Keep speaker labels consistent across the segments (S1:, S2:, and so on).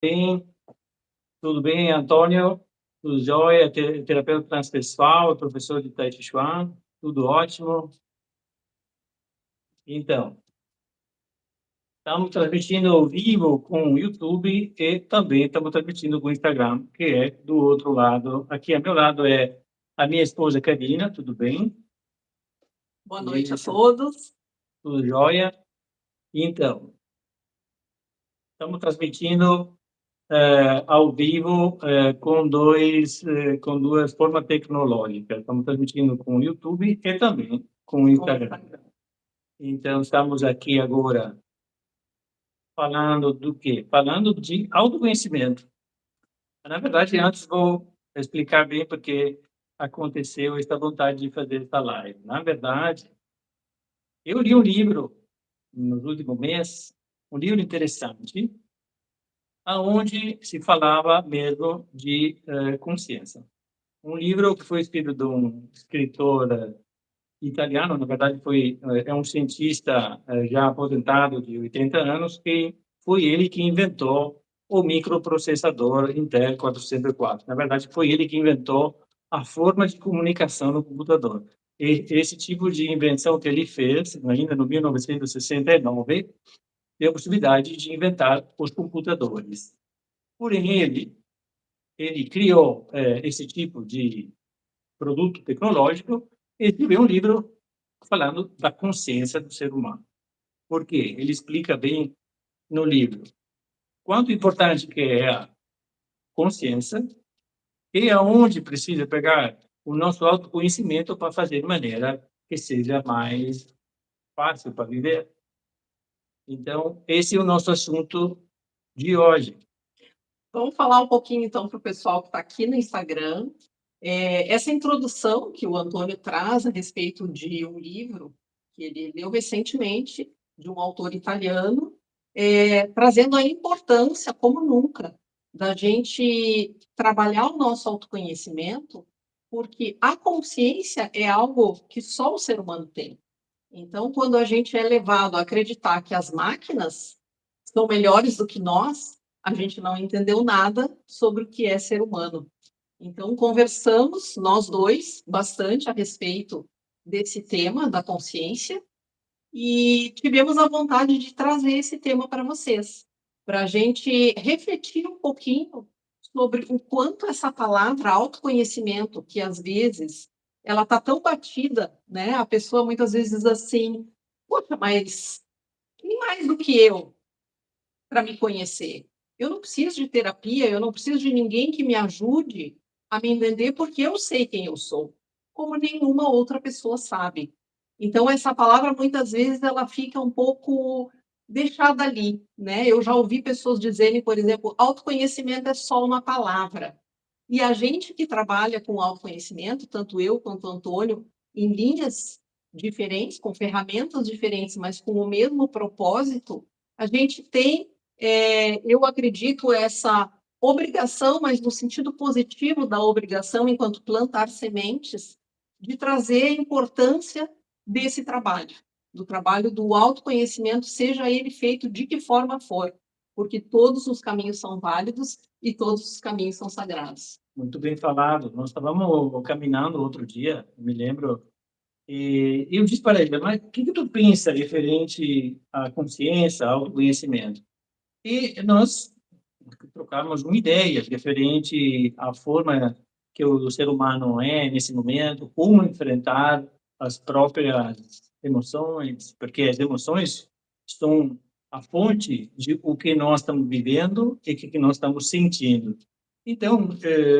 S1: Bem, tudo bem, Antônio? Tudo jóia? Terapeuta transpessoal, professor de Tai Chi Chuan, tudo ótimo. Então, estamos transmitindo ao vivo com o YouTube e também estamos transmitindo com o Instagram, que é do outro lado. Aqui ao meu lado é a minha esposa Karina, tudo bem?
S2: Boa noite a
S1: Isso,
S2: todos.
S1: tudo jóia? Então, estamos transmitindo ao vivo com duas formas tecnológicas. Estamos transmitindo com o YouTube e também com o Instagram. Então, estamos aqui agora falando do quê? Falando de autoconhecimento. Na verdade, antes vou explicar bem porque aconteceu esta vontade de fazer esta live. Na verdade, eu li um livro nos últimos meses, um livro interessante, aonde se falava mesmo de consciência. Um livro que foi escrito de um escritor italiano, na verdade é um cientista já aposentado de 80 anos, que foi ele que inventou o microprocessador Intel 404. Na verdade, foi ele que inventou a forma de comunicação no computador. E esse tipo de invenção que ele fez, ainda no 1969, deu a possibilidade de inventar os computadores. Porém, ele criou esse tipo de produto tecnológico, e escreveu um livro falando da consciência do ser humano. Por quê? Ele explica bem no livro quanto importante que é a consciência e aonde precisa pegar o nosso autoconhecimento para fazer de maneira que seja mais fácil para viver. Então, esse é o nosso assunto de hoje.
S2: Vamos falar um pouquinho, então, para o pessoal que está aqui no Instagram. Essa introdução que o Antônio traz a respeito de um livro que ele leu recentemente, de um autor italiano, trazendo a importância, como nunca, da gente trabalhar o nosso autoconhecimento, porque a consciência é algo que só o ser humano tem. Então, quando a gente é levado a acreditar que as máquinas são melhores do que nós, a gente não entendeu nada sobre o que é ser humano. Então, conversamos, nós dois, bastante a respeito desse tema da consciência e tivemos a vontade de trazer esse tema para vocês, para a gente refletir um pouquinho sobre o quanto essa palavra autoconhecimento, que às vezes ela está tão batida, né? A pessoa muitas vezes diz assim: poxa, mas quem mais do que eu para me conhecer? Eu não preciso de terapia, eu não preciso de ninguém que me ajude a me entender, porque eu sei quem eu sou, como nenhuma outra pessoa sabe. Então, essa palavra, muitas vezes, ela fica um pouco deixada ali, né? Eu já ouvi pessoas dizerem, por exemplo, autoconhecimento é só uma palavra. E a gente que trabalha com autoconhecimento, tanto eu quanto o Antônio, em linhas diferentes, com ferramentas diferentes, mas com o mesmo propósito, a gente tem, eu acredito, essa obrigação, mas no sentido positivo da obrigação, enquanto plantar sementes, de trazer a importância desse trabalho, do trabalho do autoconhecimento, seja ele feito de que forma for, porque todos os caminhos são válidos e todos os caminhos são sagrados.
S1: Muito bem falado. Nós estávamos caminhando outro dia, me lembro. E eu disse para ele, mas o que tu pensa referente à consciência, ao autoconhecimento? E nós trocamos uma ideia referente à forma que o ser humano é nesse momento, como enfrentar as próprias emoções, porque as emoções são a fonte de o que nós estamos vivendo e o que nós estamos sentindo. Então,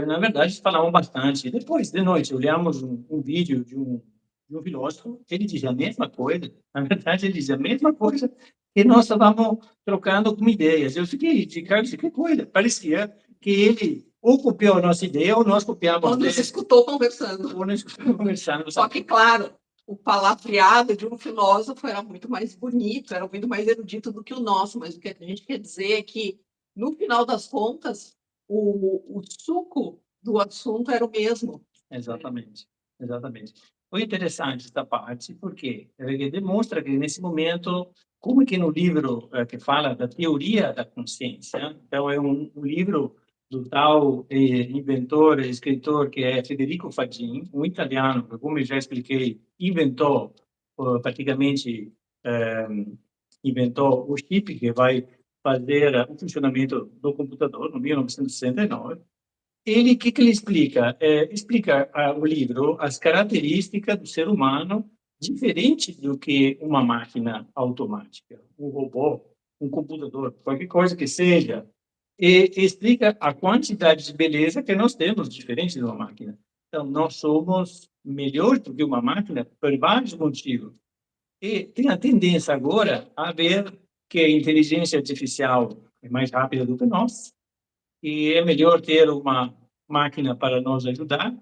S1: na verdade, falamos bastante. Depois, de noite, olhamos um vídeo de um filósofo, ele dizia a mesma coisa. Na verdade, ele dizia a mesma coisa que nós estávamos trocando com ideias. Eu fiquei de cara, que coisa. Parecia que ele ou copiou a nossa ideia ou nós copiamos
S2: Ou nos
S1: dele.
S2: escutou conversando.
S1: Ou nós escutamos conversando.
S2: Só que, claro, o palavreado de um filósofo era muito mais bonito, era muito mais erudito do que o nosso, mas o que a gente quer dizer é que, no final das contas, o suco do assunto era o mesmo.
S1: Exatamente, exatamente. Foi interessante esta parte, porque demonstra que nesse momento como que no livro que fala da teoria da consciência, então é um livro do tal inventor, escritor, que é Federico Fagin, um italiano, que, como eu já expliquei, inventou, praticamente, inventou o chip que vai fazer o funcionamento do computador, no 1969. Ele, o que ele explica? Explica o livro as características do ser humano diferente do que uma máquina automática, um robô, um computador, qualquer coisa que seja, e explica a quantidade de beleza que nós temos diferente de uma máquina. Então, nós somos melhores do que uma máquina por vários motivos. E tem a tendência agora a ver que a inteligência artificial é mais rápida do que nós, e é melhor ter uma máquina para nos ajudar,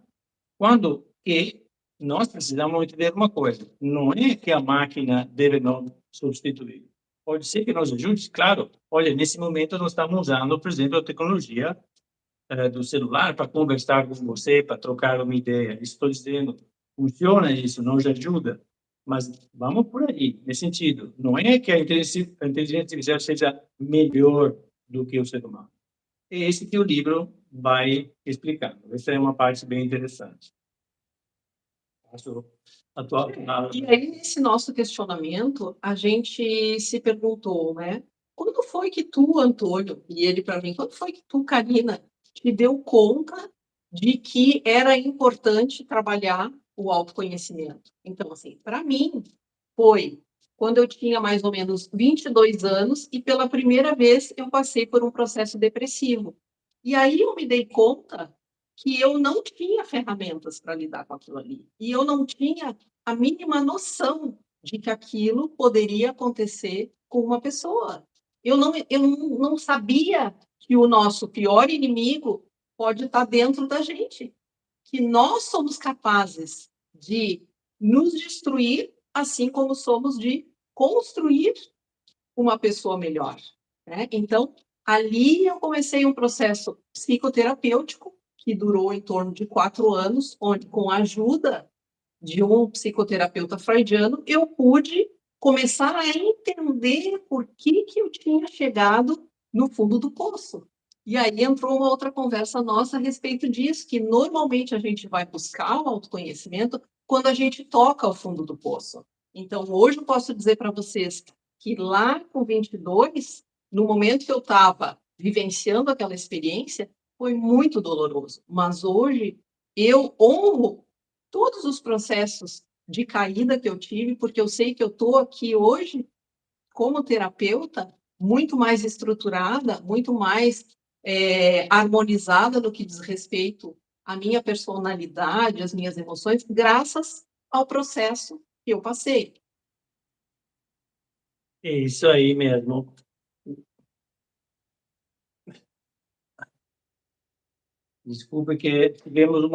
S1: quando que nós precisamos entender uma coisa, não é que a máquina deve nos substituir. Pode ser que nos ajude, claro. Olha, nesse momento nós estamos usando, por exemplo, a tecnologia do celular para conversar com você, para trocar uma ideia. Estou dizendo, funciona isso, nos ajuda. Mas vamos por aí, nesse sentido. Não é que a inteligência artificial seja melhor do que o ser humano. É esse que o livro vai explicando. Essa é uma parte bem interessante.
S2: E aí, nesse nosso questionamento, a gente se perguntou, né? Quando foi que tu, Antônio, e ele para mim, quando foi que tu, Karina, te deu conta de que era importante trabalhar o autoconhecimento? Então, assim, para mim, foi quando eu tinha mais ou menos 22 anos e pela primeira vez eu passei por um processo depressivo. E aí eu me dei conta que eu não tinha ferramentas para lidar com aquilo ali. E eu não tinha a mínima noção de que aquilo poderia acontecer com uma pessoa. Eu não sabia que o nosso pior inimigo pode estar dentro da gente, que nós somos capazes de nos destruir, assim como somos de construir uma pessoa melhor, né? Então, ali eu comecei um processo psicoterapêutico que durou em torno de 4 anos, onde, com a ajuda de um psicoterapeuta freudiano, eu pude começar a entender por que eu tinha chegado no fundo do poço. E aí entrou uma outra conversa nossa a respeito disso, que normalmente a gente vai buscar o autoconhecimento quando a gente toca o fundo do poço. Então, hoje eu posso dizer para vocês que lá com 22, no momento que eu estava vivenciando aquela experiência, foi muito doloroso. Mas hoje eu honro todos os processos de caída que eu tive, porque eu sei que eu estou aqui hoje como terapeuta muito mais estruturada, muito mais harmonizada no que diz respeito à minha personalidade, às minhas emoções, graças ao processo que eu passei.
S1: É isso aí mesmo. Desculpe que tivemos um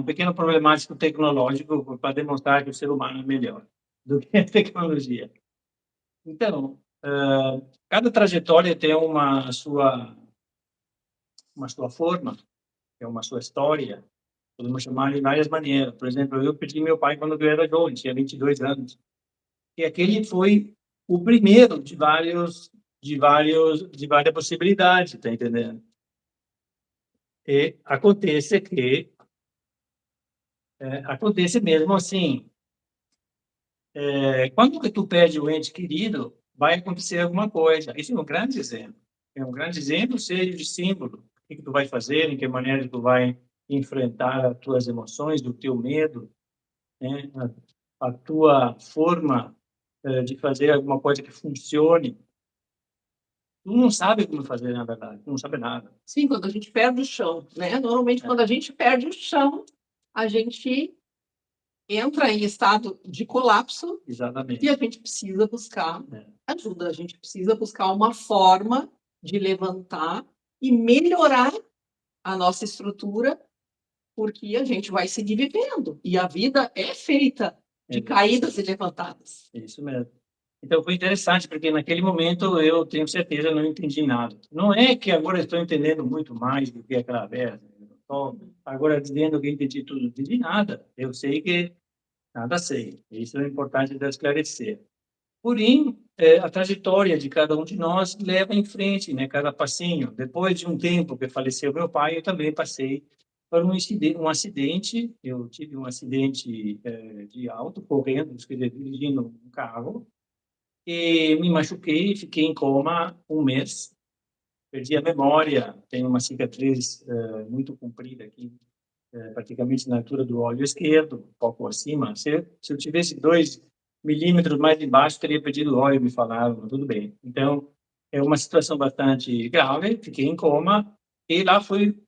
S1: pequeno problemático tecnológico para demonstrar que o ser humano é melhor do que a tecnologia. Então, cada trajetória tem uma sua forma, tem uma sua história. Podemos chamar de várias maneiras. Por exemplo, eu perdi meu pai quando eu era jovem, tinha 22 anos. E aquele foi o primeiro de várias possibilidades, tá entendendo? E acontece mesmo assim, quando que tu perde o ente querido, vai acontecer alguma coisa. Isso é um grande exemplo. É um grande exemplo cheio de símbolo. O que tu vai fazer, em que maneira tu vai enfrentar as tuas emoções, do teu medo, né? A tua forma de fazer alguma coisa que funcione. Tu não sabe como fazer, na verdade, tu não sabe nada.
S2: Sim, quando a gente perde o chão, né? Normalmente, quando a gente perde o chão, a gente entra em estado de colapso.
S1: Exatamente.
S2: E a gente precisa buscar ajuda, a gente precisa buscar uma forma de levantar e melhorar a nossa estrutura, porque a gente vai seguir vivendo. E a vida é feita de caídas e levantadas.
S1: Isso mesmo. Então foi interessante, porque naquele momento eu tenho certeza não entendi nada. Não é que agora estou entendendo muito mais do que aquela vez. Estou agora dizendo que entendi tudo, não entendi nada. Eu sei que nada sei. Isso é importante de esclarecer. Porém, a trajetória de cada um de nós leva em frente, né? Cada passinho. Depois de um tempo que faleceu meu pai, eu também passei por um acidente. Eu tive um acidente de auto, correndo, dirigindo um carro, e me machuquei, fiquei em coma um mês. Perdi a memória, tenho uma cicatriz muito comprida aqui, praticamente na altura do olho esquerdo, um pouco acima. Se eu tivesse 2 milímetros mais embaixo, teria perdido o olho, me falaram, mas tudo bem. Então, é uma situação bastante grave, fiquei em coma, e lá foi,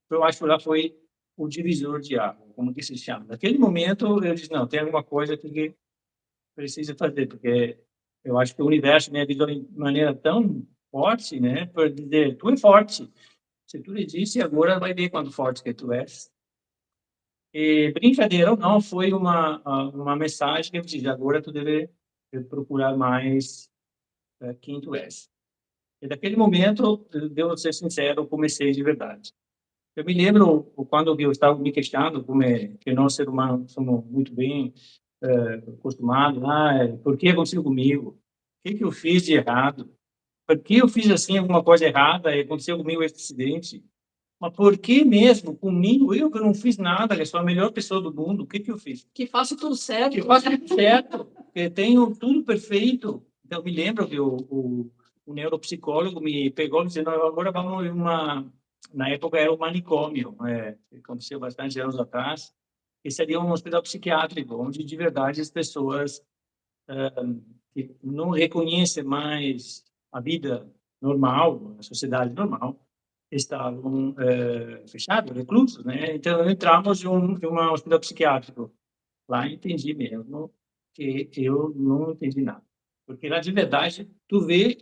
S1: eu acho que lá foi o divisor de água, como que se chama. Naquele momento, eu disse, não, tem alguma coisa que precisa fazer, porque eu acho que o universo me avisou de maneira tão forte, né, para dizer, tu é forte. Se tu lhe disse, agora vai ver quanto forte que tu és. E, brincadeira ou não, foi uma mensagem que eu disse, agora tu deve procurar mais quem tu és. E daquele momento, devo ser sincero, eu comecei de verdade. Eu me lembro quando eu estava me questionando como é que nós, seres humanos, somos muito bem acostumados, por que aconteceu comigo? O que eu fiz de errado? Por que eu fiz assim alguma coisa errada e aconteceu comigo esse acidente? Mas por que mesmo comigo? Eu que não fiz nada, que sou a melhor pessoa do mundo, o que eu fiz?
S2: Que faço tudo certo.
S1: Que faço tudo certo, que tenho tudo perfeito. Então, me lembro que o neuropsicólogo me pegou e disse, não, agora vamos em na época era o manicômio, que aconteceu bastante anos atrás, que seria um hospital psiquiátrico, onde de verdade as pessoas que não reconhecem mais a vida normal, a sociedade normal, estavam fechados, reclusos, né? Então, entramos em um hospital psiquiátrico. Lá entendi mesmo que eu não entendi nada. Porque lá, de verdade, tu vê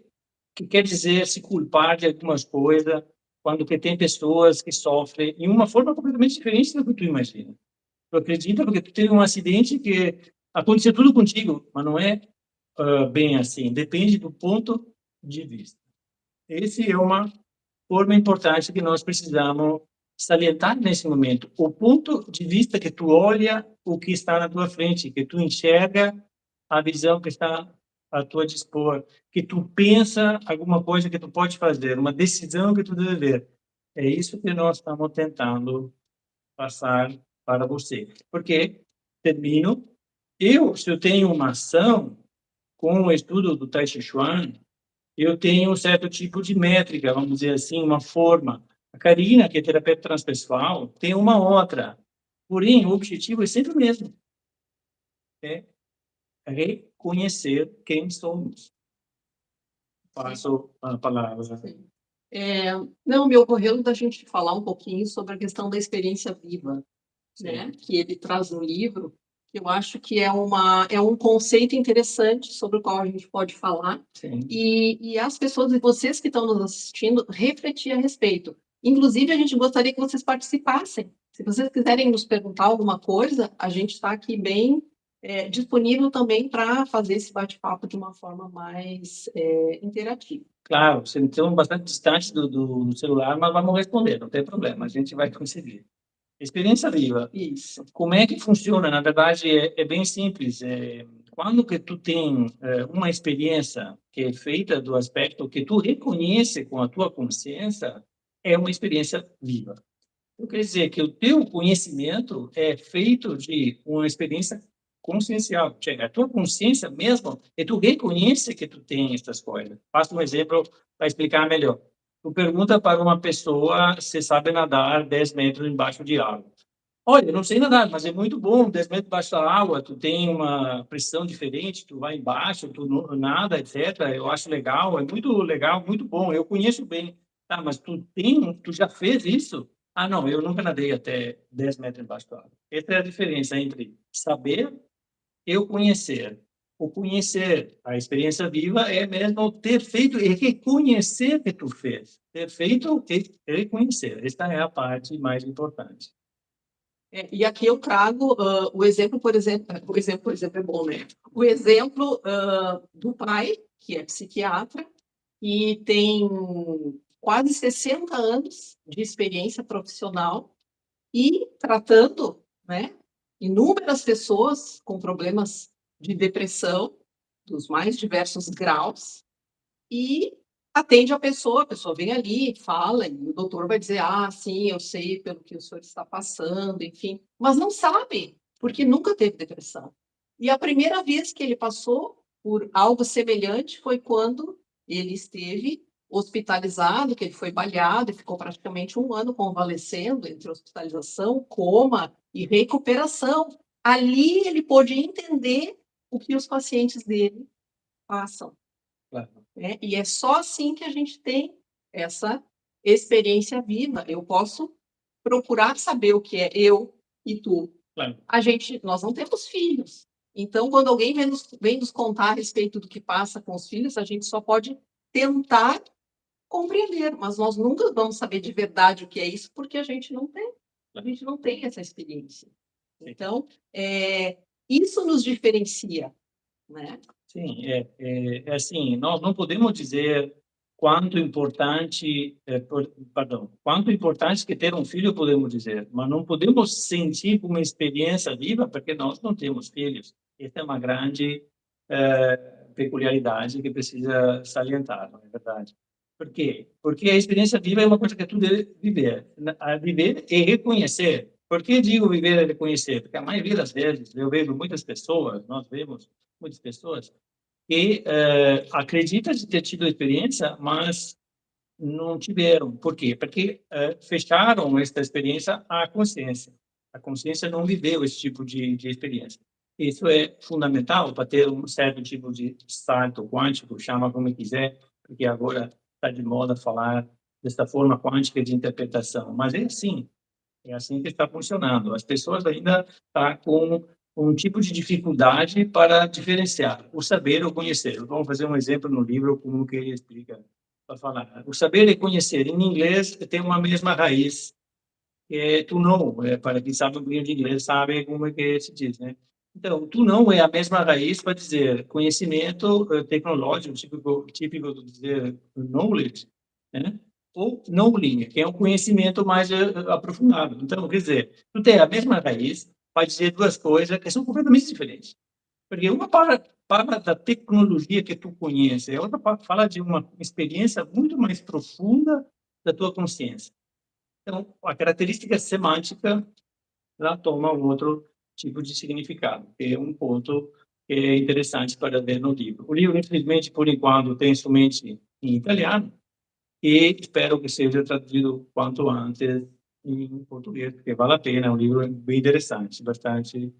S1: que quer dizer se culpar de algumas coisas quando que tem pessoas que sofrem de uma forma completamente diferente do que tu imagina. Tu acredita porque tu teve um acidente que aconteceu tudo contigo, mas não é bem assim. Depende do ponto de vista. Esse é uma forma importante que nós precisamos salientar nesse momento. O ponto de vista que tu olha o que está na tua frente, que tu enxerga a visão que está a tua dispor, que tu pensa alguma coisa que tu pode fazer, uma decisão que tu deve ver. É isso que nós estamos tentando passar para você. Porque, termino, se eu tenho uma ação com o estudo do Tai Chi Chuan, eu tenho um certo tipo de métrica, vamos dizer assim, uma forma. A Karina, que é terapeuta transpessoal, tem uma outra. Porém, o objetivo é sempre o mesmo. É reconhecer quem somos. Passo a palavra.
S2: Sim. Não, me ocorreu da gente falar um pouquinho sobre a questão da experiência viva, né? Que ele traz no livro, que eu acho que é um conceito interessante sobre o qual a gente pode falar.
S1: Sim.
S2: E as pessoas e vocês que estão nos assistindo refletir a respeito. Inclusive, a gente gostaria que vocês participassem. Se vocês quiserem nos perguntar alguma coisa, a gente está aqui bem disponível também para fazer esse bate-papo de uma forma mais interativa.
S1: Claro, estamos bastante distantes do celular, mas vamos responder, não tem problema, a gente vai conseguir. Experiência viva.
S2: Isso.
S1: Como é que funciona? Na verdade, é bem simples. Quando que tu tem uma experiência que é feita do aspecto que tu reconhece com a tua consciência, é uma experiência viva. Então, quer dizer que o teu conhecimento é feito de uma experiência consciencial. Chega, a tua consciência mesmo, e tu reconhece que tu tem essas coisas. Faço um exemplo para explicar melhor. Tu pergunta para uma pessoa se sabe nadar 10 metros embaixo de água. Olha, eu não sei nadar, mas é muito bom, 10 metros embaixo da água, tu tem uma pressão diferente, tu vai embaixo, tu nada, etc. Eu acho legal, muito bom, eu conheço bem. Tá, mas tu já fez isso? Ah, não, eu nunca nadei até 10 metros embaixo da água. Essa é a diferença entre saber e o conhecer. O conhecer, a experiência viva, é mesmo ter feito e reconhecer que tu fez. Ter feito e reconhecer. Esta é a parte mais importante.
S2: E aqui eu trago o exemplo, por exemplo, por exemplo, é bom, né? O exemplo do pai, que é psiquiatra, e tem quase 60 anos de experiência profissional e tratando, né, inúmeras pessoas com problemas de depressão dos mais diversos graus, e atende a pessoa vem ali, fala, e o doutor vai dizer, ah, sim, eu sei pelo que o senhor está passando, enfim, mas não sabe, porque nunca teve depressão. E a primeira vez que ele passou por algo semelhante foi quando ele esteve hospitalizado, que ele foi baleado e ficou praticamente 1 ano convalescendo entre hospitalização, coma e recuperação. Ali ele pôde entender o que os pacientes dele passam.
S1: Claro.
S2: Né? E é só assim que a gente tem essa experiência viva. Eu posso procurar saber o que é eu e tu.
S1: Claro.
S2: Nós não temos filhos. Então, quando alguém vem nos contar a respeito do que passa com os filhos, a gente só pode tentar compreender, mas nós nunca vamos saber de verdade o que é isso, porque a gente não tem essa experiência. Então, isso nos diferencia, né?
S1: Sim, é assim, nós não podemos dizer quanto importante, quanto importante que ter um filho, podemos dizer, mas não podemos sentir uma experiência viva porque nós não temos filhos. Essa é uma grande peculiaridade que precisa salientar, não é verdade? Por quê? Porque a experiência viva é uma coisa que tu deve viver. A viver e reconhecer. Por que digo viver e reconhecer? Porque a maioria das vezes eu vejo muitas pessoas, nós vemos muitas pessoas que acreditam de ter tido experiência, mas não tiveram. Por quê? Porque fecharam esta experiência à consciência. A consciência não viveu esse tipo de experiência. Isso é fundamental para ter um certo tipo de salto quântico, chama como quiser, porque agora está de moda falar dessa forma quântica de interpretação. Mas é assim que está funcionando. As pessoas ainda estão com um tipo de dificuldade para diferenciar o saber ou conhecer. Vamos fazer um exemplo no livro como que ele explica para falar. O saber e conhecer em inglês tem uma mesma raiz que é to know. Para quem sabe um pouquinho de inglês sabe como é que se diz, né? Então, to know é a mesma raiz para dizer conhecimento tecnológico, típico de dizer knowledge, né? Ou knowing, que é um conhecimento mais aprofundado. Então, quer dizer, tu tem a mesma raiz para dizer duas coisas que são completamente diferentes. Porque uma fala da tecnologia que tu conhece, a outra fala de uma experiência muito mais profunda da tua consciência. Então, a característica semântica, ela toma um outro tipo de significado, que é um ponto que é interessante para ver no livro. O livro, infelizmente, por enquanto, tem somente em italiano, e espero que seja traduzido quanto antes em português, porque vale a pena, é um livro bem interessante, bastante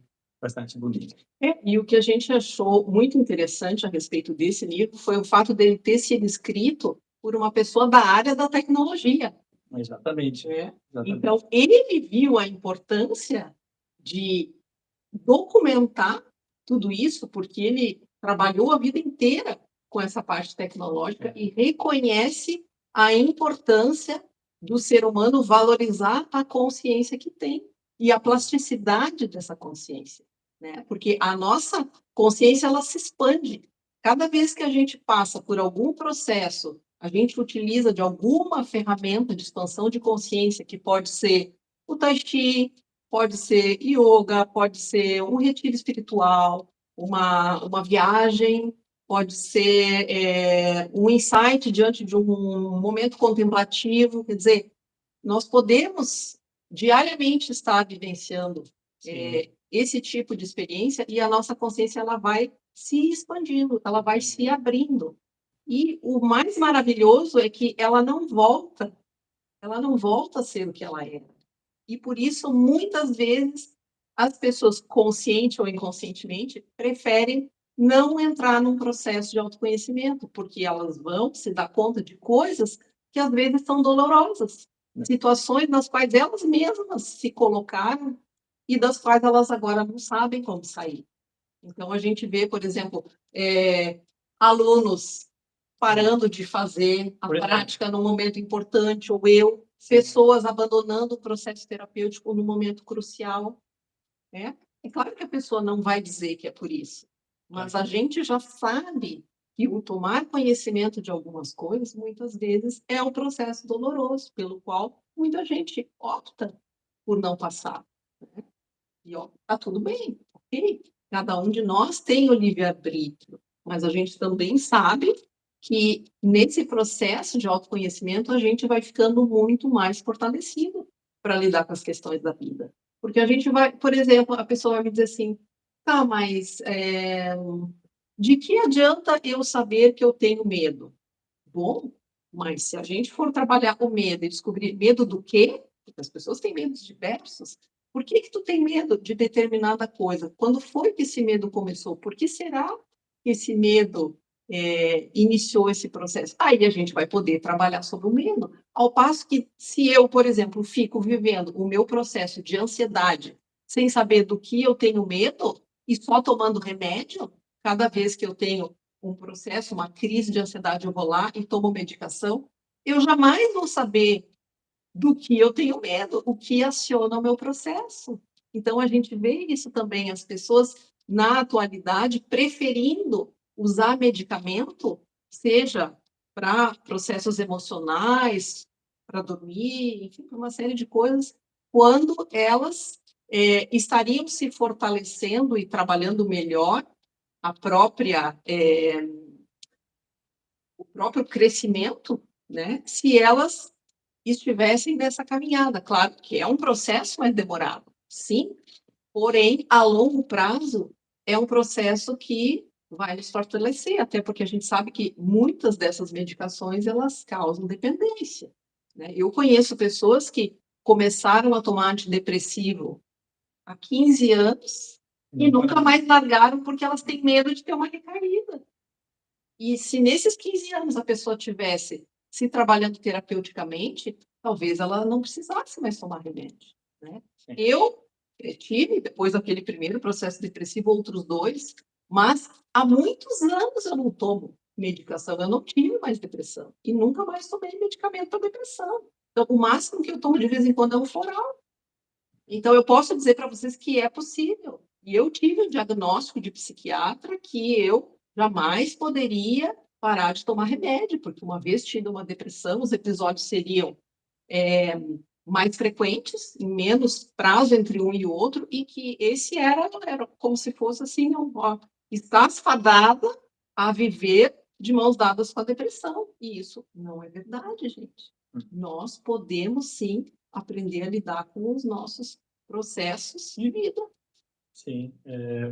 S1: bonito.
S2: E o que a gente achou muito interessante a respeito desse livro foi o fato dele ter sido escrito por uma pessoa da área da tecnologia.
S1: Exatamente.
S2: Então, ele viu a importância de documentar tudo isso, porque ele trabalhou a vida inteira com essa parte tecnológica e reconhece a importância do ser humano valorizar a consciência que tem e a plasticidade dessa consciência, né? Porque a nossa consciência ela se expande. Cada vez que a gente passa por algum processo, a gente utiliza de alguma ferramenta de expansão de consciência, que pode ser o Tai Chi, pode ser yoga, pode ser um retiro espiritual, uma viagem, pode ser um insight diante de um momento contemplativo. Quer dizer, nós podemos diariamente estar vivenciando esse tipo de experiência e a nossa consciência ela vai se expandindo, ela vai se abrindo. E o mais maravilhoso é que ela não volta a ser o que ela era. E por isso, muitas vezes, as pessoas, consciente ou inconscientemente, preferem não entrar num processo de autoconhecimento, porque elas vão se dar conta de coisas que às vezes são dolorosas, situações nas quais elas mesmas se colocaram e das quais elas agora não sabem como sair. Então, a gente vê, por exemplo, alunos parando de fazer a prática num momento importante, ou pessoas abandonando o processo terapêutico num momento crucial. Né? É claro que a pessoa não vai dizer que é por isso, mas a gente já sabe que o tomar conhecimento de algumas coisas, muitas vezes, é um processo doloroso, pelo qual muita gente opta por não passar. Né? E ó, tá tudo bem, ok? Cada um de nós tem o livre-arbítrio. mas a gente também sabe que nesse processo de autoconhecimento a gente vai ficando muito mais fortalecido para lidar com as questões da vida. Porque a gente vai, por exemplo, a pessoa vai me dizer assim, tá, mas de que adianta eu saber que eu tenho medo? Bom, mas se a gente for trabalhar o medo e descobrir medo do quê? Porque as pessoas têm medos diversos. Por que que tu tem medo de determinada coisa? Quando foi que esse medo começou? Por que será que esse medo iniciou esse processo? Aí a gente vai poder trabalhar sobre o medo. Ao passo que, se eu, por exemplo, fico vivendo o meu processo de ansiedade sem saber do que eu tenho medo e só tomando remédio, cada vez que eu tenho um processo, uma crise de ansiedade, eu vou lá e tomo medicação, eu jamais vou saber do que eu tenho medo, o que aciona o meu processo. Então, a gente vê isso também, as pessoas, na atualidade, preferindo usar medicamento, seja para processos emocionais, para dormir, enfim, para uma série de coisas, quando elas estariam se fortalecendo e trabalhando melhor a própria o próprio crescimento, né, se elas estivessem nessa caminhada. Claro que é um processo mais demorado, sim, porém, a longo prazo, é um processo que vai nos fortalecer, até porque a gente sabe que muitas dessas medicações, elas causam dependência, né? Eu conheço pessoas que começaram a tomar antidepressivo há 15 anos e nunca mais largaram porque elas têm medo de ter uma recaída. E se nesses 15 anos a pessoa tivesse se trabalhando terapeuticamente, talvez ela não precisasse mais tomar remédio, né? Eu tive, depois daquele primeiro processo depressivo, outros dois, mas há muitos anos eu não tomo medicação, eu não tive mais depressão e nunca mais tomei medicamento para depressão. Então, o máximo que eu tomo de vez em quando é um floral. Então, eu posso dizer para vocês que é possível. E eu tive um diagnóstico de psiquiatra que eu jamais poderia parar de tomar remédio, porque uma vez tido uma depressão, os episódios seriam mais frequentes, em menos prazo entre um e outro, e que esse era como se fosse assim, estás fadada a viver de mãos dadas com a depressão. E isso não é verdade, gente. Nós podemos, sim, aprender a lidar com os nossos processos de vida.
S1: Sim,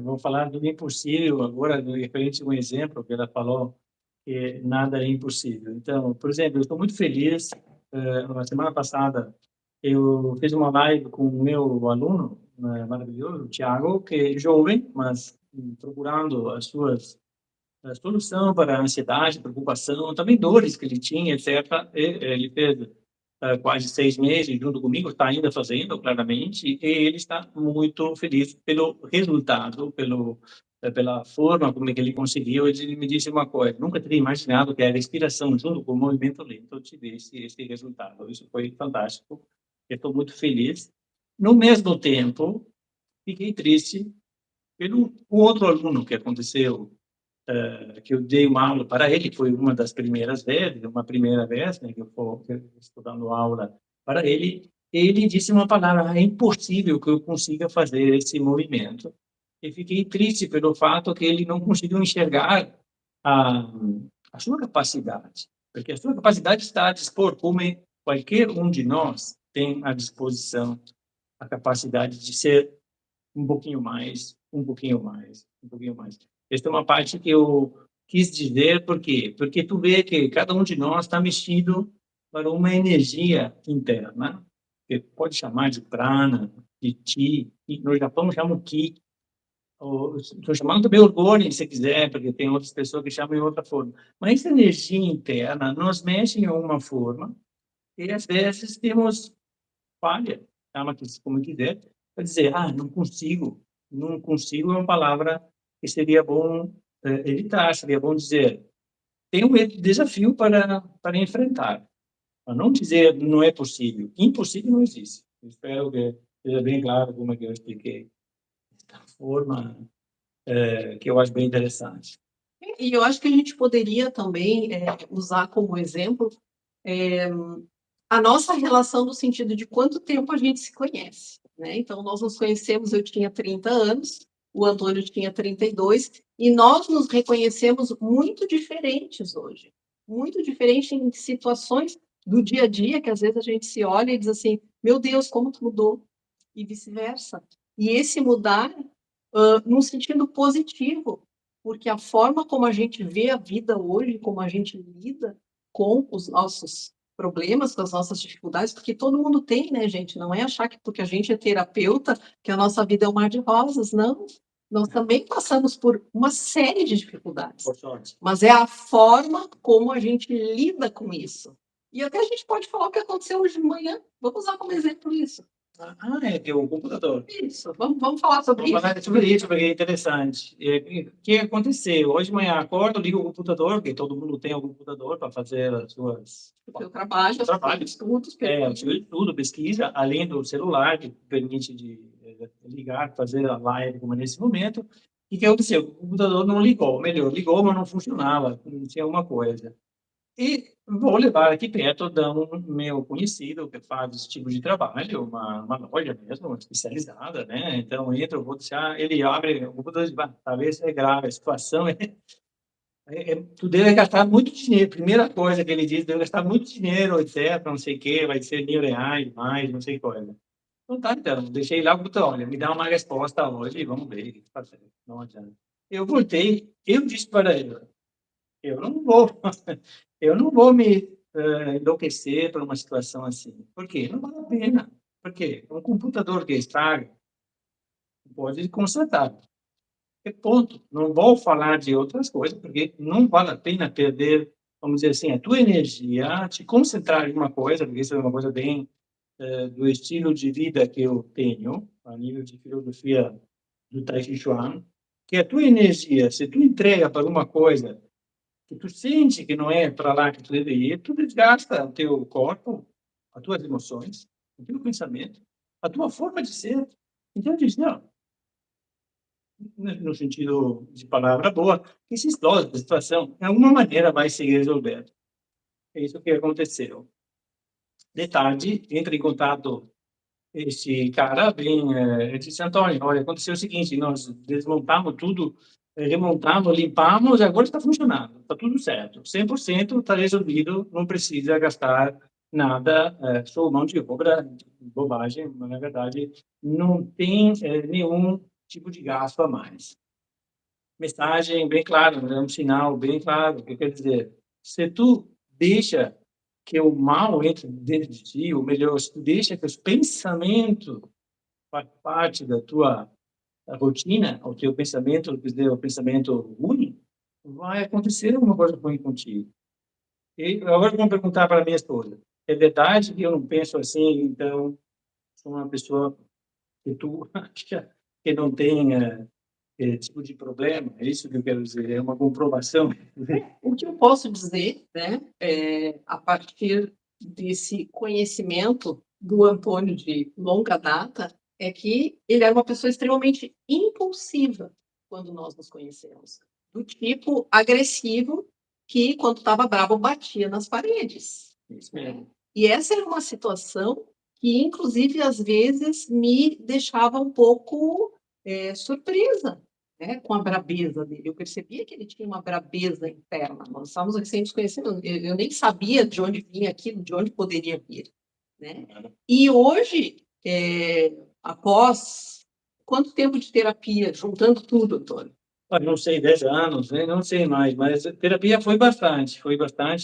S1: vou falar do impossível agora, referente a um exemplo que ela falou, que nada é impossível. Então, por exemplo, eu estou muito feliz, na semana passada, eu fiz uma live com o meu aluno, maravilhoso, o Thiago, que é jovem, mas procurando a solução para a ansiedade, preocupação, também dores que ele tinha, etc. Ele fez quase 6 meses junto comigo, está ainda fazendo, claramente, e ele está muito feliz pelo resultado, pela forma como é que ele conseguiu. Ele me disse uma coisa: nunca teria imaginado que a respiração junto com o movimento lento tivesse esse resultado. Isso foi fantástico. Eu estou muito feliz. No mesmo tempo, fiquei triste pelo um outro aluno que aconteceu, que eu dei uma aula para ele, foi uma das primeiras vezes, uma primeira vez, né, que eu estou dando aula para ele. Ele disse uma palavra: é impossível que eu consiga fazer esse movimento. E fiquei triste pelo fato que ele não conseguiu enxergar a, a sua capacidade, porque a sua capacidade está a dispor, como qualquer um de nós tem à disposição a capacidade de ser um pouquinho mais, um pouquinho mais, um pouquinho mais. Esta é uma parte que eu quis dizer, por quê? Porque tu vê que cada um de nós está mexido para uma energia interna, que pode chamar de prana, de ti, e no Japão chamam ki, estou chamando também orgulho, se quiser, porque tem outras pessoas que chamam de outra forma. Mas essa energia interna nos mexe em uma forma, e às vezes temos falha, chama como quiser, para dizer: não consigo. Não consigo é uma palavra que seria bom evitar, seria bom dizer: tem um desafio para enfrentar, para não dizer não é possível. Impossível não existe. Espero que seja bem claro como é que eu expliquei. Da forma que eu acho bem interessante.
S2: E eu acho que a gente poderia também usar como exemplo a nossa relação no sentido de quanto tempo a gente se conhece, né? Então, nós nos conhecemos, eu tinha 30 anos, o Antônio tinha 32, e nós nos reconhecemos muito diferentes hoje. Muito diferente em situações do dia a dia, que às vezes a gente se olha e diz assim, meu Deus, como tu mudou, e vice-versa. E esse mudar, num sentido positivo, porque a forma como a gente vê a vida hoje, como a gente lida com os nossos problemas, com as nossas dificuldades, porque todo mundo tem, né, gente? Não é achar que porque a gente é terapeuta, que a nossa vida é um mar de rosas, não. Nós também passamos por uma série de dificuldades,
S1: Por sorte.
S2: mas é a forma como a gente lida com isso. E até a gente pode falar o que aconteceu hoje de manhã. Vamos usar como exemplo isso.
S1: É que o computador.
S2: Isso, vamos falar sobre
S1: Vamos
S2: isso.
S1: falar sobre isso, porque é interessante. O que aconteceu? Hoje de manhã acordo, ligo o computador, porque todo mundo tem um computador para fazer as suas...
S2: O seu trabalho, os seus estudos,
S1: o seu estudo, pesquisa, além do celular, que permite ligar, fazer a live como nesse momento. O que aconteceu? O computador não ligou, melhor, ligou, mas não funcionava, não tinha alguma coisa. E vou levar aqui perto de um meu conhecido que faz esse tipo de trabalho, uma loja mesmo, especializada, né? Então, entro, vou deixar, ele abre o computador e diz, talvez é grave a situação, tu deve gastar muito dinheiro. Primeira coisa que ele diz, deve gastar muito dinheiro, etc, não sei o quê, vai ser R$ 1.000, mais, não sei coisa. Então, tá, então, deixei lá o botão, olha, me dá uma resposta hoje e vamos ver o que fazer. Não adianta. Eu voltei, eu disse para ele, eu não vou, eu não vou me enlouquecer por uma situação assim. Por quê? Não vale a pena. Por quê? Um computador que estraga, pode consertar. É ponto. Não vou falar de outras coisas, porque não vale a pena perder, vamos dizer assim, a tua energia, te concentrar em uma coisa, porque isso é uma coisa bem do estilo de vida que eu tenho, a nível de filosofia do Tai Chi Chuan, que a tua energia, se tu entrega para uma coisa que tu sente que não é para lá que tu deveria ir, tu desgasta o teu corpo, as tuas emoções, o teu pensamento, a tua forma de ser. Então, eu disse, não, no sentido de palavra boa, que se explode a situação, de alguma maneira vai se resolver. É isso que aconteceu. De tarde, entra em contato esse cara, ele disse, Antônio, olha, aconteceu o seguinte, nós desmontamos tudo, remontamos, limpamos, e agora está funcionando, está tudo certo, 100% está resolvido, não precisa gastar nada, só mão de obra, bobagem, mas na verdade não tem nenhum tipo de gasto a mais. Mensagem bem clara, né? Um sinal bem claro, que quer dizer, se tu deixa que o mal entre dentro de ti, ou melhor, se tu deixa que os pensamentos faz parte da tua rotina, o teu pensamento, quer dizer, o pensamento ruim, vai acontecer alguma coisa ruim contigo. E agora vamos perguntar para a minha esposa, é verdade que eu não penso assim, então sou uma pessoa que tu acha que não tem tipo de problema? É isso que eu quero dizer, é uma comprovação.
S2: O que eu posso dizer, né, a partir desse conhecimento do Antônio de longa data, é que ele era uma pessoa extremamente impulsiva quando nós nos conhecemos, do tipo agressivo que, quando estava bravo, batia nas paredes.
S1: Isso mesmo.
S2: E essa era uma situação que, inclusive, às vezes me deixava um pouco surpresa, né, com a brabeza dele. Eu percebia que ele tinha uma brabeza interna. Nós estávamos recém nos conhecendo, eu nem sabia de onde vinha aquilo, de onde poderia vir, né? E hoje, após quanto tempo de terapia, juntando tudo, Antônio?
S1: Não sei, 10 anos, né? Não sei mais, mas a terapia foi bastante,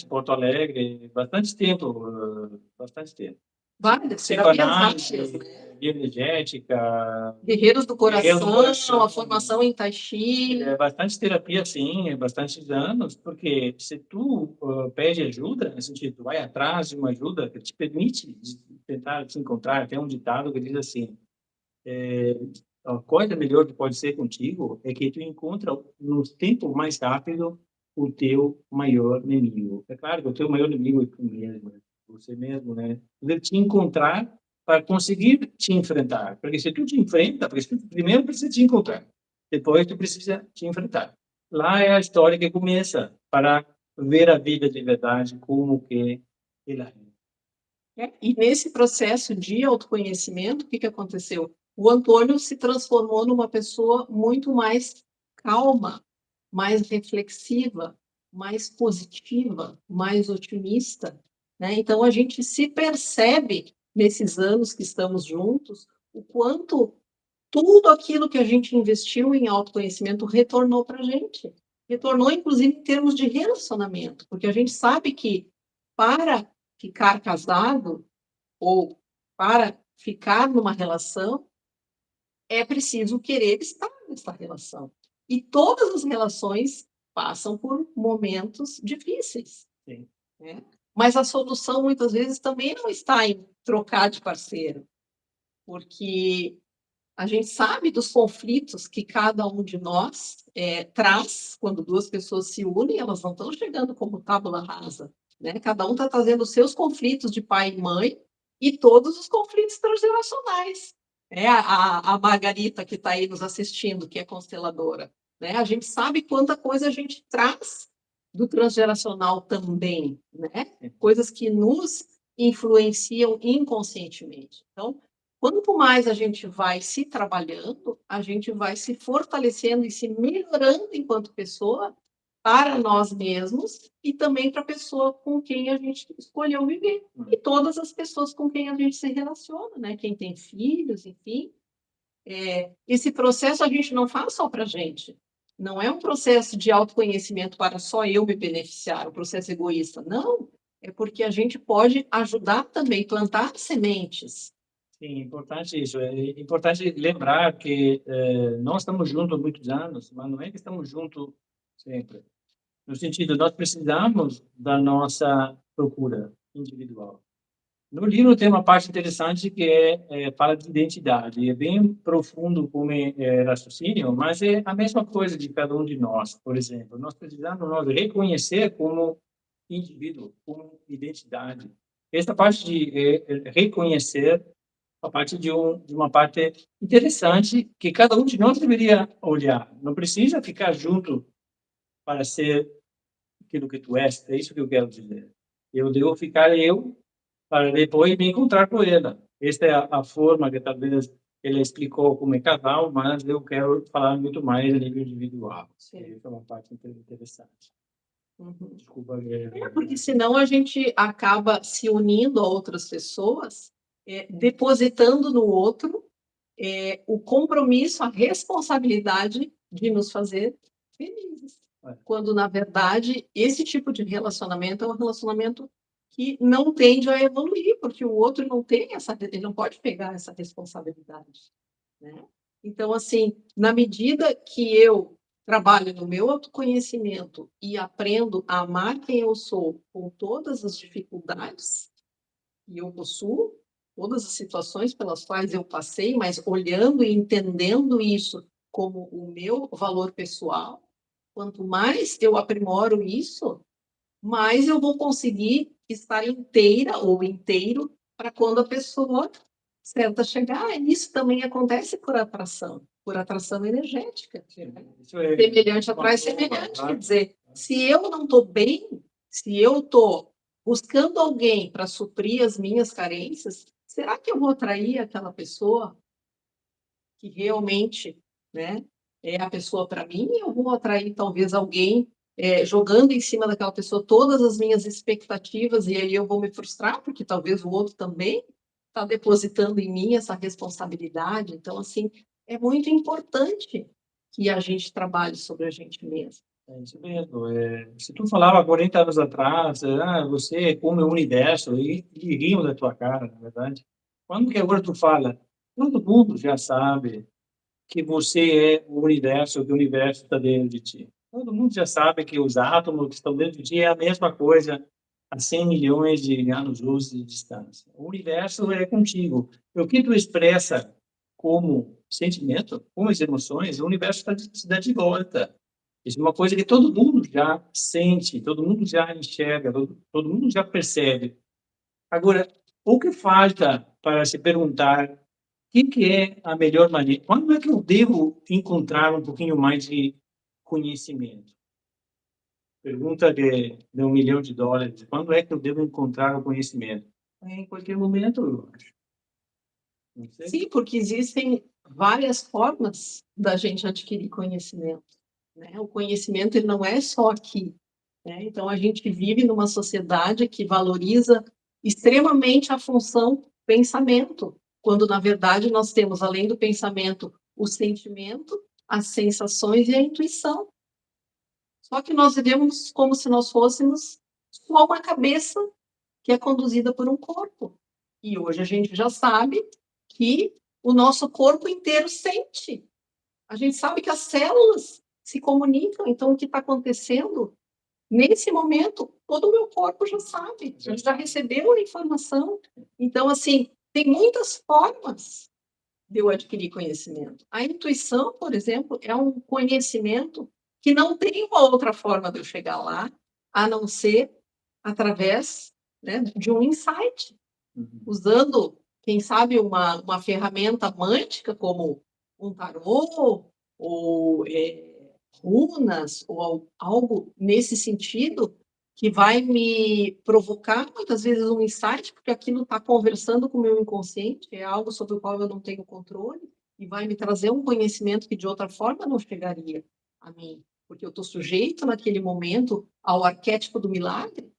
S1: Porto Alegre, bastante tempo, bastante tempo.
S2: Várias terapias
S1: Psicanálise,
S2: rápidas, né?
S1: bioenergética,
S2: Guerreiros do
S1: Guerreiros do
S2: Coração,
S1: Coração,
S2: a formação em Tai Chi.
S1: bastante terapia, sim, bastantes anos, porque se tu pede ajuda, no sentido, tu vai atrás de uma ajuda que te permite tentar te encontrar, tem um ditado que diz assim, a coisa melhor que pode ser contigo é que tu encontra no tempo mais rápido o teu maior inimigo. É claro que o teu maior inimigo é tu mesmo, você mesmo, né? Poder te encontrar para conseguir te enfrentar. Porque se tu te enfrenta, porque tu primeiro precisa te encontrar, depois tu precisa te enfrentar. Lá é a história que começa para ver a vida de verdade como que ela é.
S2: E nesse processo de autoconhecimento, o que aconteceu? o Antônio se transformou numa pessoa muito mais calma, mais reflexiva, mais positiva, mais otimista, né? Então a gente se percebe nesses anos que estamos juntos, o quanto tudo aquilo que a gente investiu em autoconhecimento retornou para a gente. Retornou, inclusive, em termos de relacionamento, porque a gente sabe que para ficar casado ou para ficar numa relação, é preciso querer estar nessa relação. E todas as relações passam por momentos difíceis.
S1: Sim.
S2: Né? Mas a solução, muitas vezes, também não está em trocar de parceiro, porque a gente sabe dos conflitos que cada um de nós traz quando duas pessoas se unem, elas não estão chegando como tábula rasa. Né? Cada um está trazendo os seus conflitos de pai e mãe e todos os conflitos transgeracionais. A Margarita, que está aí nos assistindo, que é consteladora, né? A gente sabe quanta coisa a gente traz do transgeracional também, né? Coisas que nos influenciam inconscientemente. Então, quanto mais a gente vai se trabalhando, a gente vai se fortalecendo e se melhorando enquanto pessoa para nós mesmos e também para a pessoa com quem a gente escolheu viver. E todas as pessoas com quem a gente se relaciona, né? Quem tem filhos, enfim. Esse processo a gente não faz só para a gente. Não é um processo de autoconhecimento para só eu me beneficiar, um processo egoísta. Não, é porque a gente pode ajudar também, plantar sementes.
S1: Sim, importante isso. É importante lembrar que nós estamos juntos há muitos anos, mas não é que estamos juntos sempre. No sentido, nós precisamos da nossa procura individual. No livro tem uma parte interessante que fala de identidade. É bem profundo como raciocínio, mas é a mesma coisa de cada um de nós. Por exemplo, nós precisamos nos reconhecer como indivíduo, como identidade. Essa parte de reconhecer a parte de uma parte interessante que cada um de nós deveria olhar. Não precisa ficar junto para ser aquilo que tu és. É isso que eu quero dizer. Eu devo ficar eu para depois me encontrar com ela. Esta é a forma que talvez ele explicou como é casal, mas eu quero falar muito mais a nível individual.
S2: Sim.
S1: Essa é uma parte interessante.
S2: Uhum.
S1: Desculpa.
S2: Porque senão a gente acaba se unindo a outras pessoas, depositando no outro o compromisso, a responsabilidade de nos fazer felizes. Quando, na verdade, esse tipo de relacionamento é um relacionamento que não tende a evoluir, porque o outro não tem ele não pode pegar essa responsabilidade. Né? Então, assim, na medida que eu trabalho no meu autoconhecimento e aprendo a amar quem eu sou com todas as dificuldades que eu possuo, todas as situações pelas quais eu passei, mas olhando e entendendo isso como o meu valor pessoal, quanto mais eu aprimoro isso, mais eu vou conseguir estar inteira ou inteiro para quando a pessoa certa chegar. E isso também acontece por atração energética. Semelhante atrai semelhante, quer dizer, se eu não estou bem, se eu estou buscando alguém para suprir as minhas carências, será que eu vou atrair aquela pessoa que realmente, né, é a pessoa para mim? Eu vou atrair talvez alguém jogando em cima daquela pessoa todas as minhas expectativas e aí eu vou me frustrar porque talvez o outro também está depositando em mim essa responsabilidade. Então, assim, é muito importante que a gente trabalhe sobre a gente mesmo.
S1: É isso mesmo. Se tu falava 40 anos atrás, você come o universo, e riam da tua cara, na verdade. Quando que agora tu fala, todo mundo já sabe que você é o universo, que o universo está dentro de ti. Todo mundo já sabe que os átomos que estão dentro de ti é a mesma coisa a 100 milhões de anos-luz de distância. O universo é contigo. E o que tu expressa como sentimento, como as emoções, o universo está te dando de volta. Isso é uma coisa que todo mundo já sente, todo mundo já enxerga, todo mundo já percebe. Agora, o que falta para se perguntar que é a melhor maneira? Quando é que eu devo encontrar um pouquinho mais de conhecimento? Pergunta de $1 milhão. Quando é que eu devo encontrar o conhecimento? Em qualquer momento, eu acho. Não sei.
S2: Sim, porque existem várias formas da gente adquirir conhecimento, né? O conhecimento ele não é só aqui, né? Então a gente vive numa sociedade que valoriza extremamente a função pensamento, quando na verdade nós temos além do pensamento o sentimento, as sensações e a intuição. Só que nós vivemos como se nós fôssemos só uma cabeça que é conduzida por um corpo. E hoje a gente já sabe que o nosso corpo inteiro sente. A gente sabe que as células se comunicam. Então, o que está acontecendo nesse momento, todo o meu corpo já sabe. A gente já recebeu a informação. Então, assim, tem muitas formas de eu adquirir conhecimento. A intuição, por exemplo, é um conhecimento que não tem uma outra forma de eu chegar lá, a não ser através, né, de um insight, usando, quem sabe, uma ferramenta mântica como um tarô ou runas ou algo nesse sentido que vai me provocar muitas vezes um insight, porque aquilo está conversando com o meu inconsciente, é algo sobre o qual eu não tenho controle, e vai me trazer um conhecimento que de outra forma não chegaria a mim, porque eu estou sujeito naquele momento ao arquétipo do milagre.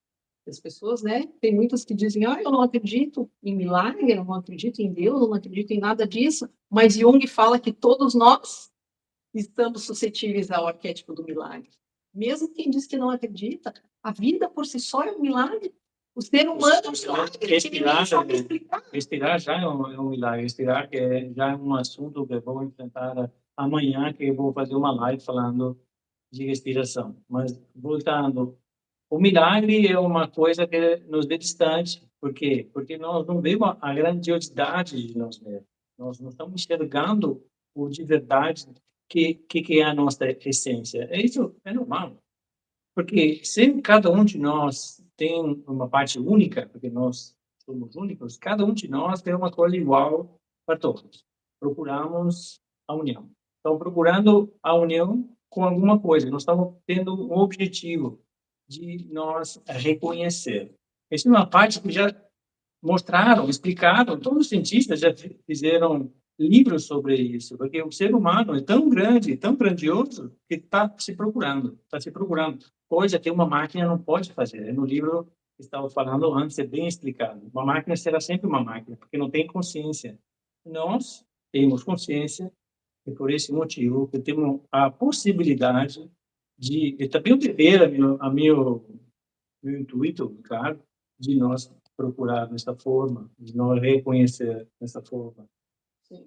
S2: As pessoas, né, tem muitas que dizem, eu não acredito em milagre, eu não acredito em Deus, eu não acredito em nada disso, mas Jung fala que todos nós estamos suscetíveis ao arquétipo do milagre. Mesmo quem diz que não acredita, a vida por si só é um milagre. O ser humano é um milagre.
S1: Respirar já é um milagre. Respirar que já é um assunto que eu vou enfrentar amanhã, que eu vou fazer uma live falando de respiração. Mas, voltando, o milagre é uma coisa que nos vê distante. Por quê? Porque nós não vemos a grandiosidade de nós mesmos. Nós não estamos enxergando o de verdade que é a nossa essência. Isso é normal. Porque se cada um de nós tem uma parte única, porque nós somos únicos, cada um de nós tem uma coisa igual para todos. Procuramos a união. Então, procurando a união com alguma coisa, nós estamos tendo um objetivo de nós reconhecer. Essa é uma parte que já mostraram, explicaram, todos os cientistas já fizeram livros sobre isso, porque o ser humano é tão grande, tão grandioso, que está se procurando, coisa que uma máquina não pode fazer. No livro que estava falando antes, é bem explicado. Uma máquina será sempre uma máquina, porque não tem consciência. Nós temos consciência, e por esse motivo que temos a possibilidade de, e também o dever, meu intuito, claro, de nós procurar dessa forma, de nós reconhecer dessa forma.
S2: Sim.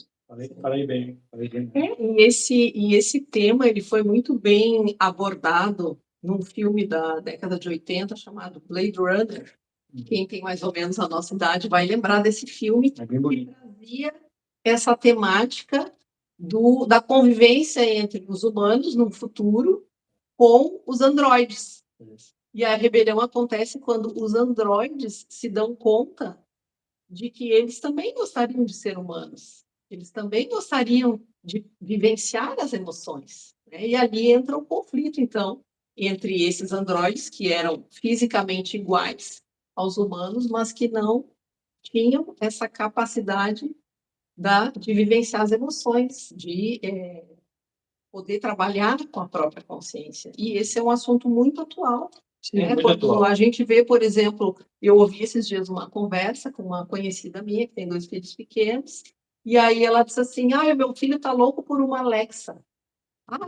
S1: Falei bem, falei bem.
S2: E esse tema ele foi muito bem abordado num filme da década de 80 chamado Blade Runner. Quem tem mais ou menos a nossa idade vai lembrar desse filme,
S1: É bem
S2: que
S1: bonito.
S2: trazia essa temática da convivência entre os humanos no futuro com os androides. E a rebelião acontece quando os androides se dão conta de que eles também gostariam de ser humanos. Eles também gostariam de vivenciar as emoções, né? E ali entra o conflito, então, entre esses androides que eram fisicamente iguais aos humanos, mas que não tinham essa capacidade de vivenciar as emoções, de poder trabalhar com a própria consciência. E esse é um assunto muito atual.
S1: Sim, muito
S2: Quando
S1: atual.
S2: a gente vê, por exemplo, eu ouvi esses dias uma conversa com uma conhecida minha, que tem 2 filhos pequenos, e aí ela disse assim, meu filho está louco por uma Alexa.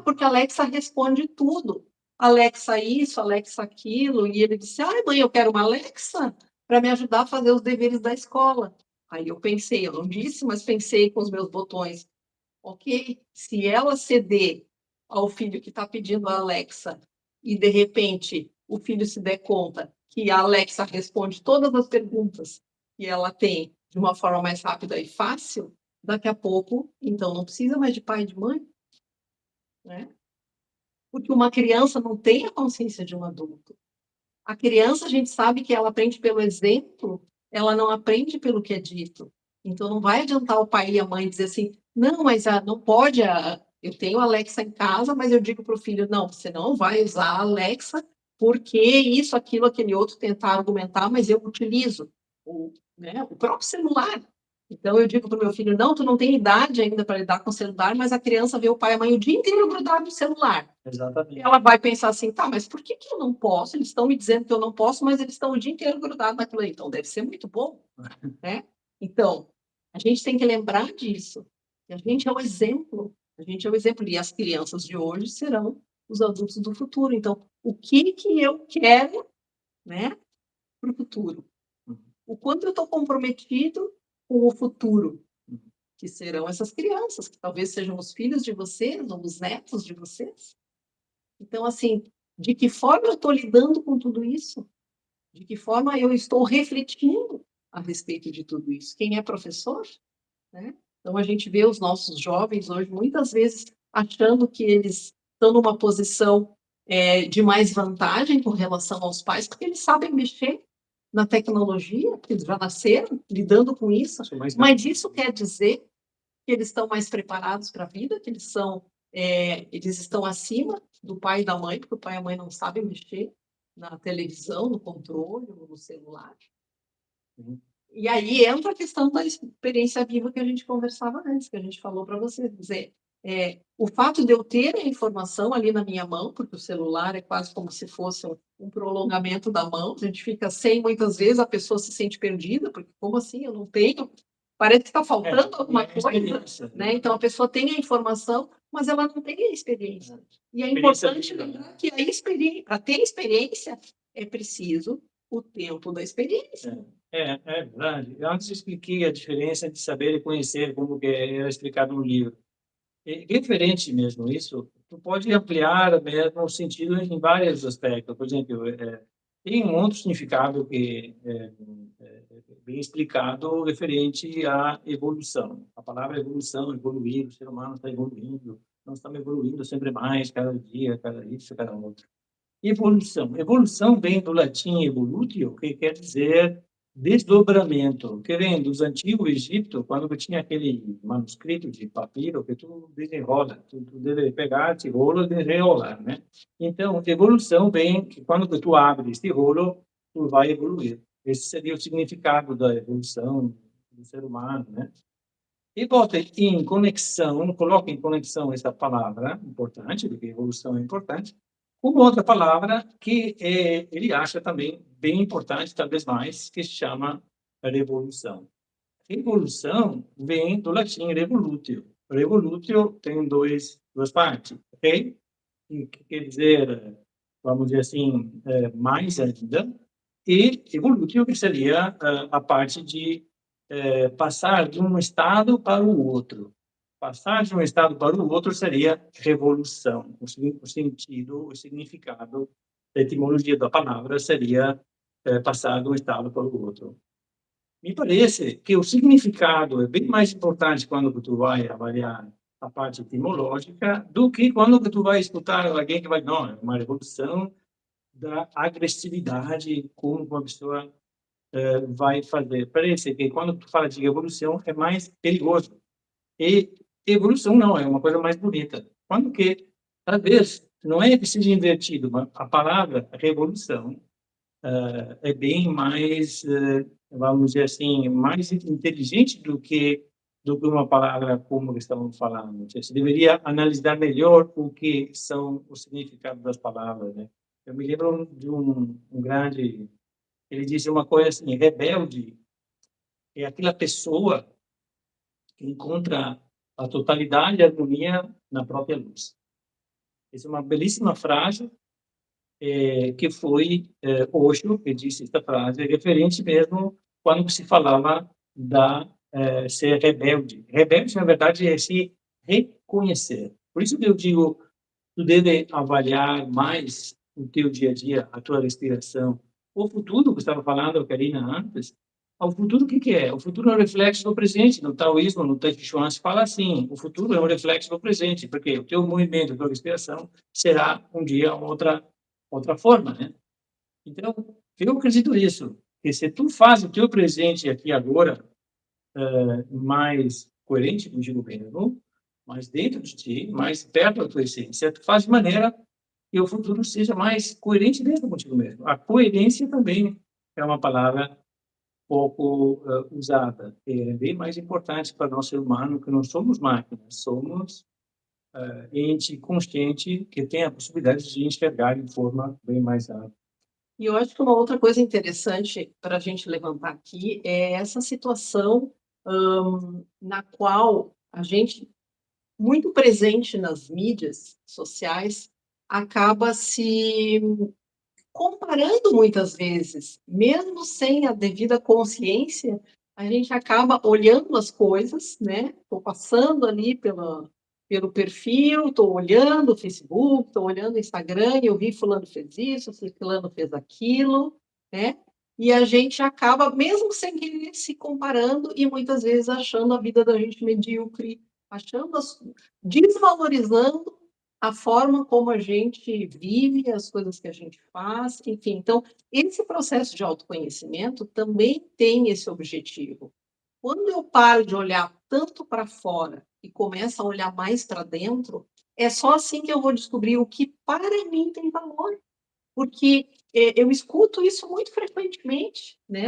S2: Porque a Alexa responde tudo. Alexa isso, Alexa aquilo. E ele disse, mãe, eu quero uma Alexa para me ajudar a fazer os deveres da escola. Aí eu pensei, eu não disse, mas pensei com os meus botões. Ok, se ela ceder ao filho que está pedindo a Alexa e, de repente, o filho se der conta que a Alexa responde todas as perguntas que ela tem de uma forma mais rápida e fácil, daqui a pouco, então, não precisa mais de pai e de mãe, né? Porque uma criança não tem a consciência de um adulto. A criança, a gente sabe que ela aprende pelo exemplo, ela não aprende pelo que é dito. Então, não vai adiantar o pai e a mãe dizer assim, não, mas não pode, eu tenho a Alexa em casa, mas eu digo para o filho, não, você não vai usar a Alexa porque isso, aquilo, aquele outro, tentar argumentar, mas eu utilizo o próprio celular. Então, eu digo para o meu filho, não, tu não tem idade ainda para lidar com o celular, mas a criança vê o pai e a mãe o dia inteiro grudado no celular.
S1: Exatamente.
S2: Ela vai pensar assim, tá, mas por que eu não posso? Eles estão me dizendo que eu não posso, mas eles estão o dia inteiro grudados naquilo aí. Então, deve ser muito bom, né? Então, a gente tem que lembrar disso. A gente é o exemplo. A gente é o exemplo. E as crianças de hoje serão os adultos do futuro. Então, o que eu quero, né, para o futuro? O quanto eu estou comprometido com o futuro, que serão essas crianças, que talvez sejam os filhos de vocês, ou os netos de vocês. Então, assim, de que forma eu estou lidando com tudo isso? De que forma eu estou refletindo a respeito de tudo isso? Quem é professor, né? Então, a gente vê os nossos jovens hoje, muitas vezes, achando que eles estão numa posição de mais vantagem com relação aos pais, porque eles sabem mexer na tecnologia, porque eles já nasceram lidando com isso. Mas isso quer dizer que eles estão mais preparados para a vida, que eles estão acima do pai e da mãe, porque o pai e a mãe não sabem mexer na televisão, no controle, no celular. E aí entra a questão da experiência viva que a gente conversava antes, que a gente falou para você dizer. O fato de eu ter a informação ali na minha mão, porque o celular é quase como se fosse um prolongamento da mão, a gente fica sem, muitas vezes a pessoa se sente perdida, porque como assim, eu não tenho, parece que está faltando alguma coisa, né? Então a pessoa tem a informação, mas ela não tem a experiência. E é importante lembrar que para ter experiência, é preciso o tempo da experiência.
S1: É verdade. Eu antes expliquei a diferença de saber e conhecer, como que é explicado no livro. É diferente mesmo isso. Tu pode ampliar mesmo o sentido em vários aspectos. Por exemplo, tem um outro significado que é bem explicado referente à evolução. A palavra evolução, evoluir, o ser humano está evoluindo, nós estamos evoluindo sempre mais, cada dia, cada isso, cada outro. Evolução. Evolução vem do latim evolutio, que quer dizer desdobramento, que vem dos antigos Egito, quando tinha aquele manuscrito de papiro que tu desenrola, tu deve pegar esse rolo e desenrolar, né? Então, evolução vem que quando tu abre esse rolo, tu vai evoluir. Esse seria o significado da evolução do ser humano, né? E bota em conexão, coloca em conexão essa palavra importante, porque evolução é importante, com outra palavra que ele acha também bem importante, talvez mais, que se chama revolução. Revolução vem do latim revolutio. Revolutio tem duas partes, ok? Que quer dizer, vamos dizer assim, mais ainda, e evolutio, que seria a parte de passar de um estado para o outro. Passar de um estado para o outro seria revolução. O sentido, o significado, a etimologia da palavra seria passar de um estado para o outro. Me parece que o significado é bem mais importante quando tu vai avaliar a parte etimológica do que quando tu vai escutar alguém que vai, não, é uma revolução da agressividade como uma pessoa vai fazer. Parece que quando tu fala de evolução é mais perigoso. E evolução não, é uma coisa mais bonita. Quando que, às vezes, não é que seja invertido, mas a palavra revolução é bem mais, vamos dizer assim, mais inteligente do que uma palavra como estamos falando. Você deveria analisar melhor o que são os significados das palavras, né? Eu me lembro de um grande, ele disse uma coisa assim, rebelde é aquela pessoa que encontra a totalidade e a harmonia na própria luz. Essa é uma belíssima frase que foi Osho que disse esta frase, referente mesmo quando se falava da ser rebelde. Rebelde, na verdade, é se reconhecer. Por isso que eu digo, tu deve avaliar mais o teu dia a dia, a tua respiração. O futuro, que estava falando, Karina, antes, o futuro o que é? O futuro é um reflexo do presente. No taoísmo, no Tai Chi Chuan, se fala assim, o futuro é um reflexo do presente, porque o teu movimento, a tua respiração será um dia outra forma, né? Então, eu acredito nisso, que se tu faz o teu presente aqui agora mais coerente contigo mesmo, mais dentro de ti, mais perto da tua essência, tu faz de maneira que o futuro seja mais coerente dentro contigo mesmo. A coerência também é uma palavra pouco usada. É bem mais importante para nós ser humano que não somos máquinas, somos ente consciente que tem a possibilidade de enxergar de forma bem mais ampla.
S2: E eu acho que uma outra coisa interessante para a gente levantar aqui é essa situação na qual a gente, muito presente nas mídias sociais, acaba se comparando muitas vezes, mesmo sem a devida consciência, a gente acaba olhando as coisas, né? Estou passando ali pelo perfil, estou olhando o Facebook, estou olhando o Instagram, e eu vi fulano fez isso, fulano fez aquilo, né? E a gente acaba, mesmo sem querer, se comparando e muitas vezes achando a vida da gente medíocre, desvalorizando a forma como a gente vive, as coisas que a gente faz, enfim. Então, esse processo de autoconhecimento também tem esse objetivo. Quando eu paro de olhar tanto para fora e começo a olhar mais para dentro, é só assim que eu vou descobrir o que para mim tem valor. Porque eu escuto isso muito frequentemente, né,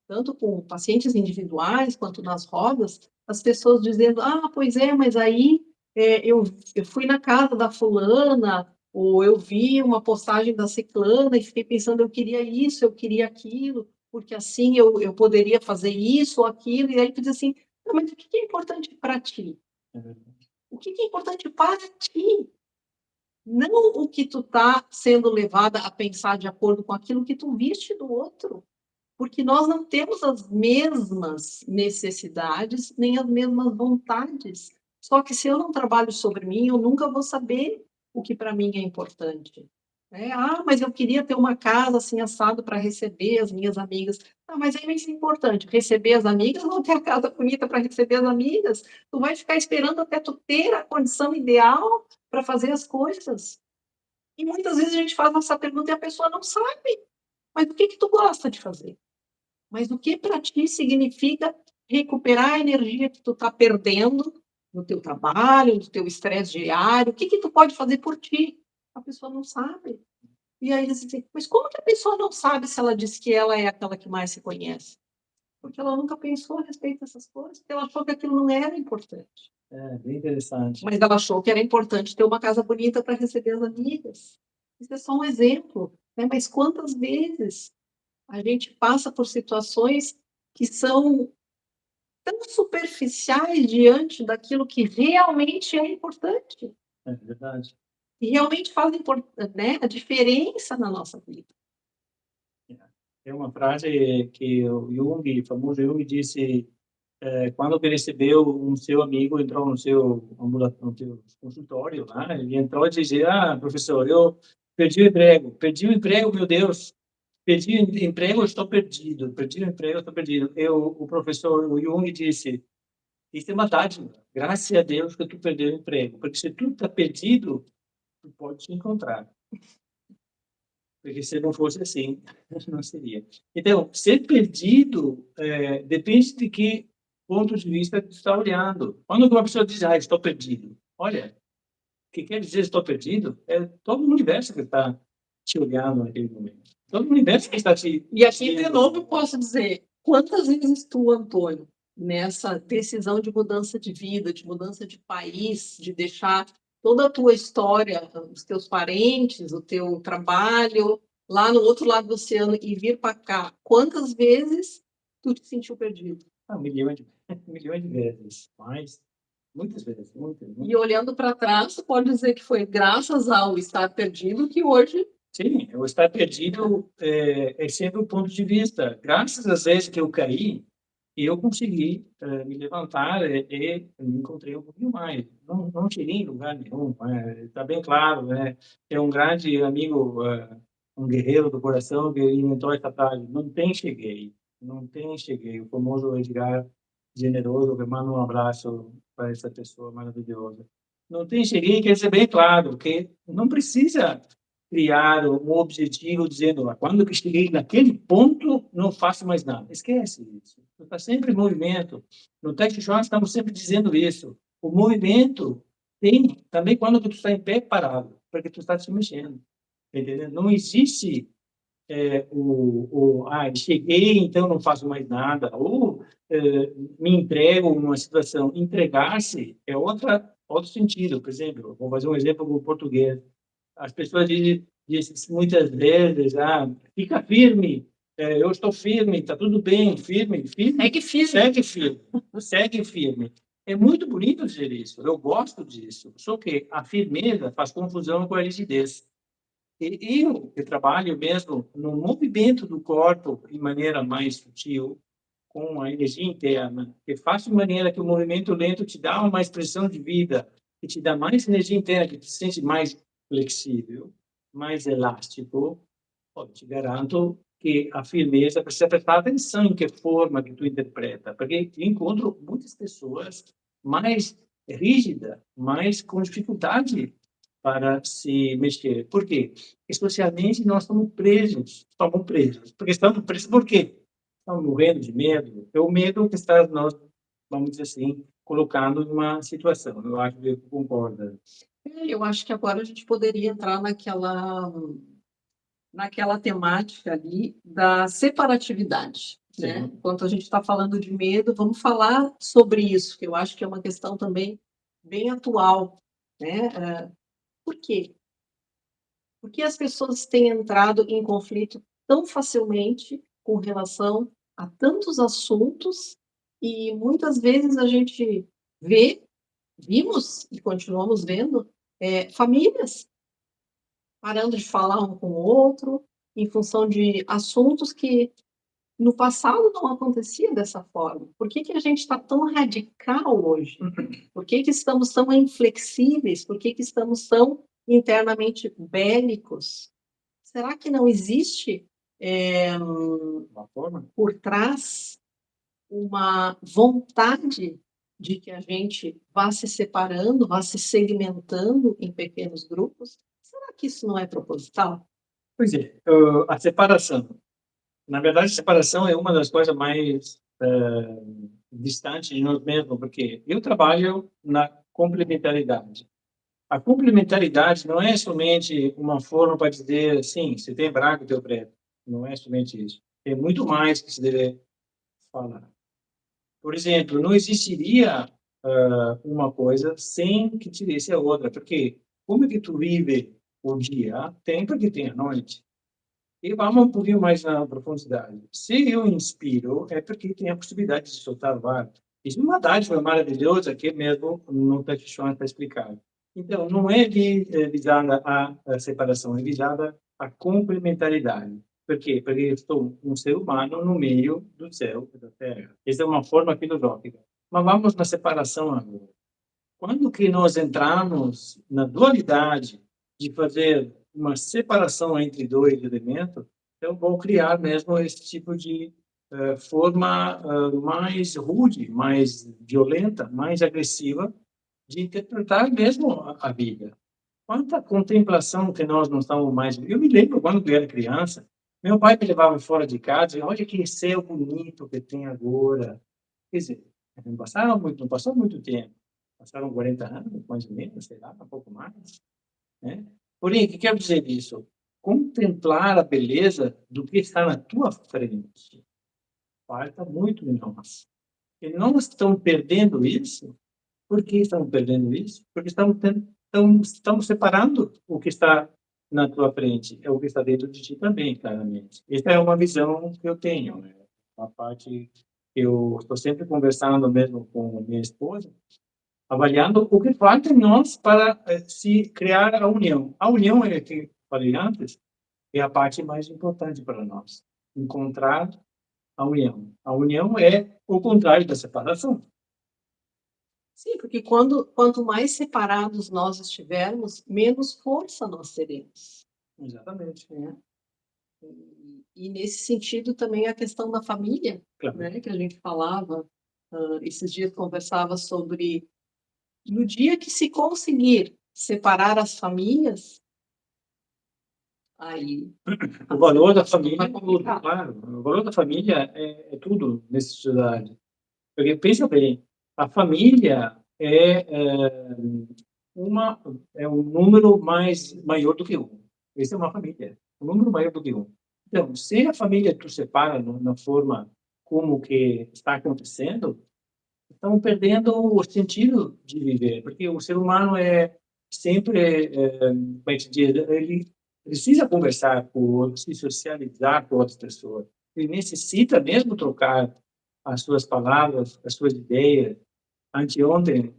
S2: tanto com pacientes individuais quanto nas rodas, as pessoas dizendo: ah, pois é, mas aí eu fui na casa da fulana, ou eu vi uma postagem da ciclana e fiquei pensando, eu queria isso, eu queria aquilo, porque assim eu poderia fazer isso ou aquilo, e aí tu diz assim, não, mas o que é importante para ti? O que é importante para ti? Não o que tu está sendo levada a pensar de acordo com aquilo que tu viste do outro, porque nós não temos as mesmas necessidades, nem as mesmas vontades. Só que se eu não trabalho sobre mim, eu nunca vou saber o que para mim é importante. Ah, mas eu queria ter uma casa assim assado para receber as minhas amigas. Ah, mas é isso importante, receber as amigas ou ter a casa bonita para receber as amigas? Tu vai ficar esperando até tu ter a condição ideal para fazer as coisas. E muitas vezes a gente faz essa pergunta e a pessoa não sabe. Mas o que tu gosta de fazer? Mas o que para ti significa recuperar a energia que tu está perdendo no teu trabalho, no teu estresse diário? O que tu pode fazer por ti? A pessoa não sabe. E aí eles dizem, mas como que a pessoa não sabe se ela diz que ela é aquela que mais se conhece? Porque ela nunca pensou a respeito dessas coisas, porque ela achou que aquilo não era importante.
S1: Bem interessante.
S2: Mas ela achou que era importante ter uma casa bonita para receber as amigas. Isso é só um exemplo, né? Mas quantas vezes a gente passa por situações que são tão superficiais diante daquilo que realmente é importante
S1: É verdade.
S2: e realmente fazem, né, a diferença na nossa vida.
S1: Tem uma frase que o Jung, o famoso Jung, disse quando percebeu um seu amigo entrou no seu ambulatório, no seu consultório, né? Ele entrou e dizia: "Ah, professor, eu perdi o emprego, meu Deus, perdi o emprego, estou perdido, perdi o emprego, estou perdido." O professor, o Jung disse: "Isso é uma dádiva, graças a Deus que tu perdeu o emprego, porque se tu está perdido, tu pode te encontrar." Porque se não fosse assim, não seria. Então, ser perdido depende de que ponto de vista tu está olhando. Quando uma pessoa diz, ah, estou perdido, olha, o que quer dizer estou perdido? É todo o universo que está te olhando naquele momento. Todo o universo que está te...
S2: E aqui, de novo, eu posso dizer, quantas vezes tu, Antônio, nessa decisão de mudança de vida, de mudança de país, de deixar toda a tua história, os teus parentes, o teu trabalho, lá no outro lado do oceano e vir para cá, quantas vezes tu te sentiu perdido?
S1: milhões de vezes, mas muitas vezes, muitas.
S2: E olhando para trás, tu pode dizer que foi graças ao estar perdido que hoje...
S1: Sim, o estar perdido é sempre o ponto de vista. Graças às vezes que eu caí, eu consegui me levantar e me encontrei um pouquinho mais. Não cheguei em lugar nenhum, está bem claro, né? Tem um grande amigo, um guerreiro do coração que inventou essa frase: não tem cheguei, não tem cheguei. O famoso Edgar Generoso, que manda um abraço para essa pessoa maravilhosa. Não tem cheguei, quer dizer bem claro, que não precisa criar um objetivo dizendo, quando que cheguei naquele ponto, não faço mais nada. Esquece isso. Tu está sempre em movimento. No Tech Shot estamos sempre dizendo isso. O movimento tem também quando tu está em pé parado, porque tu está se mexendo. Entendeu? Não existe cheguei, então não faço mais nada, ou me entrego numa situação. Entregar-se é outro sentido. Por exemplo, vou fazer um exemplo com o português. As pessoas dizem muitas vezes, fica firme, eu estou firme, está tudo bem, firme, segue firme, segue firme. É muito bonito dizer isso, eu gosto disso, só que a firmeza faz confusão com a rigidez. E eu trabalho mesmo no movimento do corpo de maneira mais sutil, com a energia interna, que faz de maneira que o movimento lento te dá uma expressão de vida, que te dá mais energia interna, que te sente mais flexível, mais elástico. Eu te garanto que a firmeza precisa prestar atenção em que forma que tu interpreta, porque eu encontro muitas pessoas mais rígidas, mais com dificuldade para se mexer. Por quê? Porque socialmente nós estamos presos. Porque estamos presos por quê? Estamos morrendo de medo. É o medo que está nós, vamos dizer assim, colocando numa situação. Eu acho que você concorda.
S2: Eu acho que agora a gente poderia entrar naquela temática ali da separatividade, né?
S1: Sim.
S2: Enquanto a gente está falando de medo, vamos falar sobre isso, que eu acho que é uma questão também bem atual, né? Por quê? Porque as pessoas têm entrado em conflito tão facilmente com relação a tantos assuntos e muitas vezes a gente vimos e continuamos vendo famílias parando de falar um com o outro em função de assuntos que no passado não acontecia dessa forma. Por que a gente está tão radical hoje? Por que estamos tão inflexíveis? Por que estamos tão internamente bélicos? Será que não existe
S1: Uma forma?
S2: por trás uma vontade de que a gente vá se separando, vá se segmentando em pequenos grupos? Será que isso não é proposital?
S1: Pois é, a separação. Na verdade, a separação é uma das coisas mais distantes de nós mesmos, porque eu trabalho na complementaridade. A complementaridade não é somente uma forma para dizer, sim, você tem branco e tem preto. Não é somente isso. É muito mais que se deve falar. Por exemplo, não existiria uma coisa sem que tivesse a outra, porque como é que tu vive o dia? Tem porque tem a noite. E vamos um pouquinho mais na profundidade. Se eu inspiro, é porque tem a possibilidade de soltar o ar. Isso é uma dádiva maravilhosa que mesmo no Tao Chuan está explicado. Então, não é visada a separação, é visada a complementaridade. Por quê? Porque eu estou um ser humano no meio do céu e da terra. Essa é uma forma filosófica. Mas vamos na separação agora. Quando que nós entramos na dualidade de fazer uma separação entre dois elementos, eu vou criar mesmo esse tipo de forma mais rude, mais violenta, mais agressiva de interpretar mesmo a vida. Quanta contemplação que nós não estamos mais. Eu me lembro quando eu era criança, meu pai me levava fora de casa e olha que céu bonito que tem agora. Quer dizer, não passou muito tempo. Passaram 40 anos, mais ou menos, sei lá, um pouco mais, né? Porém, o que quero dizer isso? Contemplar a beleza do que está na tua frente falta muito em nós. E não estão perdendo isso. Por que estamos perdendo isso? Porque estamos separando o que está na tua frente, é o que está dentro de ti também, claramente. Essa é uma visão que eu tenho, né? Uma parte que eu estou sempre conversando mesmo com minha esposa, avaliando o que falta em nós para se criar a união. A união é que falei antes, é a parte mais importante para nós. Encontrar a união. A união é o contrário da separação.
S2: Sim, porque quanto mais separados nós estivermos, menos força nós teremos.
S1: Exatamente.
S2: Né? E nesse sentido também a questão da família,
S1: Claro.
S2: né, que a gente falava, esses dias conversava sobre no dia que se conseguir separar as famílias, aí
S1: o valor da família é tudo, claro. O valor da família é tudo nessa sociedade. Porque pensa bem, a família uma é um número maior do que um. Essa é uma família, um número maior do que um. Então, se a família tu separa na forma como que está acontecendo, estão perdendo o sentido de viver, porque o ser humano é sempre, como é que se diz, ele precisa conversar com o outro, se socializar com outras pessoas. Ele necessita mesmo trocar as suas palavras, as suas ideias. Anteontem,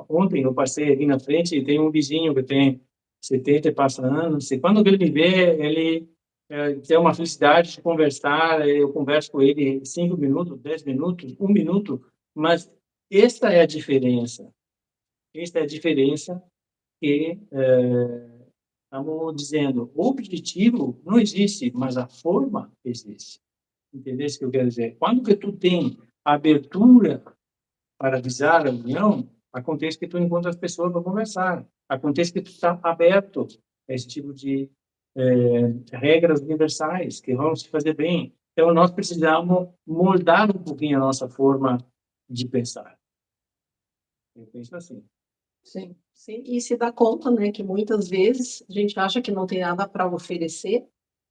S1: ontem eu passei aqui na frente e tem um vizinho que tem 70 e passa anos, e quando ele me vê, ele tem uma felicidade de conversar, eu converso com ele 5 minutos, 10 minutos, 1 minuto, mas esta é a diferença. Esta é a diferença que estamos dizendo. O objetivo não existe, mas a forma existe. Entendeu o que eu quero dizer? Quando que tu tem abertura para avisar a reunião, acontece que tu encontra as pessoas para conversar. Acontece que tu está aberto a esse tipo de regras universais que vão se fazer bem. Então, nós precisamos moldar um pouquinho a nossa forma de pensar. Eu penso assim.
S2: Sim, sim. E se dá conta, né, que muitas vezes a gente acha que não tem nada para oferecer,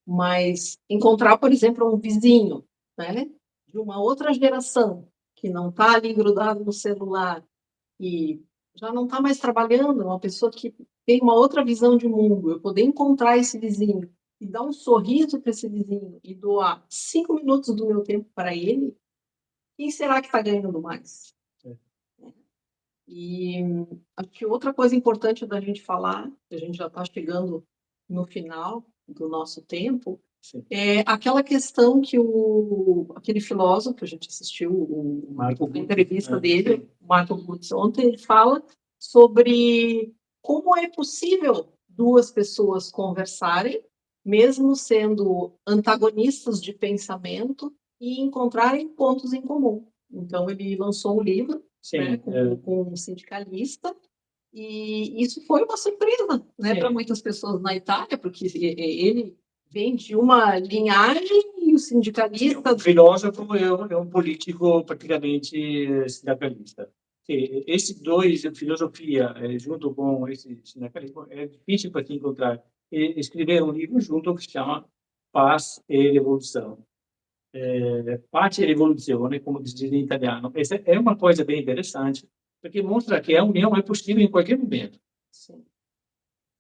S2: mas encontrar, por exemplo, um vizinho, né, de uma outra geração, que não está ali grudado no celular e já não está mais trabalhando, é uma pessoa que tem uma outra visão de mundo, eu poder encontrar esse vizinho e dar um sorriso para esse vizinho e doar 5 minutos do meu tempo para ele, quem será que está ganhando mais? E acho que outra coisa importante da gente falar, que a gente já está chegando no final do nosso tempo,
S1: Sim.
S2: é aquela questão que aquele filósofo, a gente assistiu a entrevista dele, Marco Gutz, ontem, ele fala sobre como é possível duas pessoas conversarem, mesmo sendo antagonistas de pensamento, e encontrarem pontos em comum. Então, ele lançou um livro,
S1: Sim,
S2: né, com um sindicalista, e isso foi uma surpresa, né, para muitas pessoas na Itália, porque ele vem de uma linhagem e o sindicalista...
S1: O filósofo é um político praticamente sindicalista. Esses dois, a filosofia, junto com esse sindicalismo, é difícil para se encontrar. E escreveram um livro junto que se chama Paz e Revolução. Pace e Rivoluzione, como diz em italiano. Essa é uma coisa bem interessante, porque mostra que a união é possível em qualquer momento.
S2: Sim.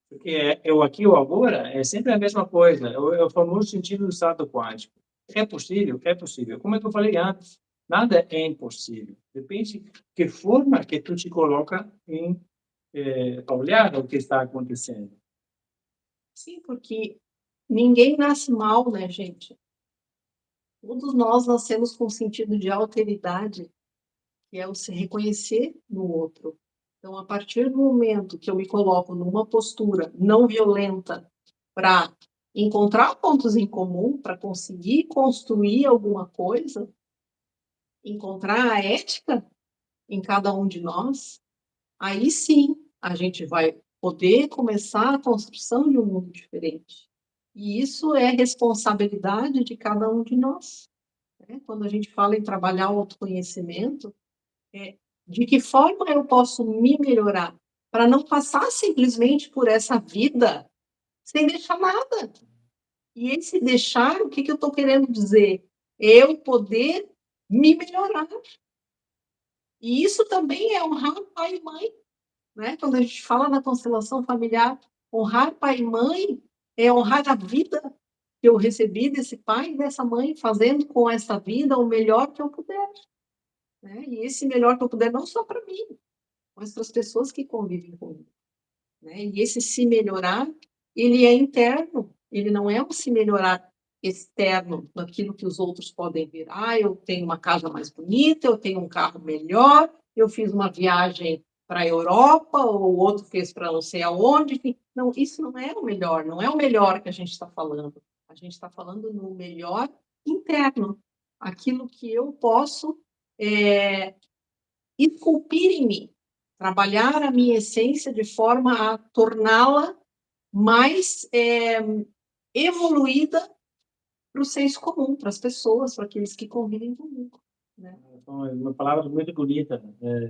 S1: Porque é o aqui ou agora é sempre a mesma coisa, é o famoso sentido do salto quântico. É possível? É possível. Como é que eu falei antes, nada é impossível. Depende de que forma que tu te coloca em olhar o que está acontecendo.
S2: Sim, porque ninguém nasce mal, né, gente? Todos nós nascemos com um sentido de alteridade, que é o se reconhecer no outro. Então, a partir do momento que eu me coloco numa postura não violenta para encontrar pontos em comum, para conseguir construir alguma coisa, encontrar a ética em cada um de nós, aí sim a gente vai poder começar a construção de um mundo diferente. E isso é responsabilidade de cada um de nós, né? Quando a gente fala em trabalhar o autoconhecimento, de que forma eu posso me melhorar para não passar simplesmente por essa vida sem deixar nada. E esse deixar, o que eu estou querendo dizer? Eu poder me melhorar. E isso também é honrar pai e mãe, né? Quando a gente fala na constelação familiar, honrar pai e mãe é honrar a vida que eu recebi desse pai e dessa mãe, fazendo com essa vida o melhor que eu puder, né? E esse melhor que eu puder não só para mim, mas para as pessoas que convivem comigo, né? E esse se melhorar, ele é interno, ele não é um se melhorar externo, naquilo que os outros podem ver. Ah, eu tenho uma casa mais bonita, eu tenho um carro melhor, eu fiz uma viagem para a Europa, ou o outro fez para não sei aonde. Enfim. Não, isso não é o melhor, não é o melhor que a gente está falando. A gente está falando no melhor interno, aquilo que eu posso esculpir em mim, trabalhar a minha essência de forma a torná-la mais evoluída para o senso comum, para as pessoas, para aqueles que convivem comigo, né?
S1: Então, é uma palavra muito bonita.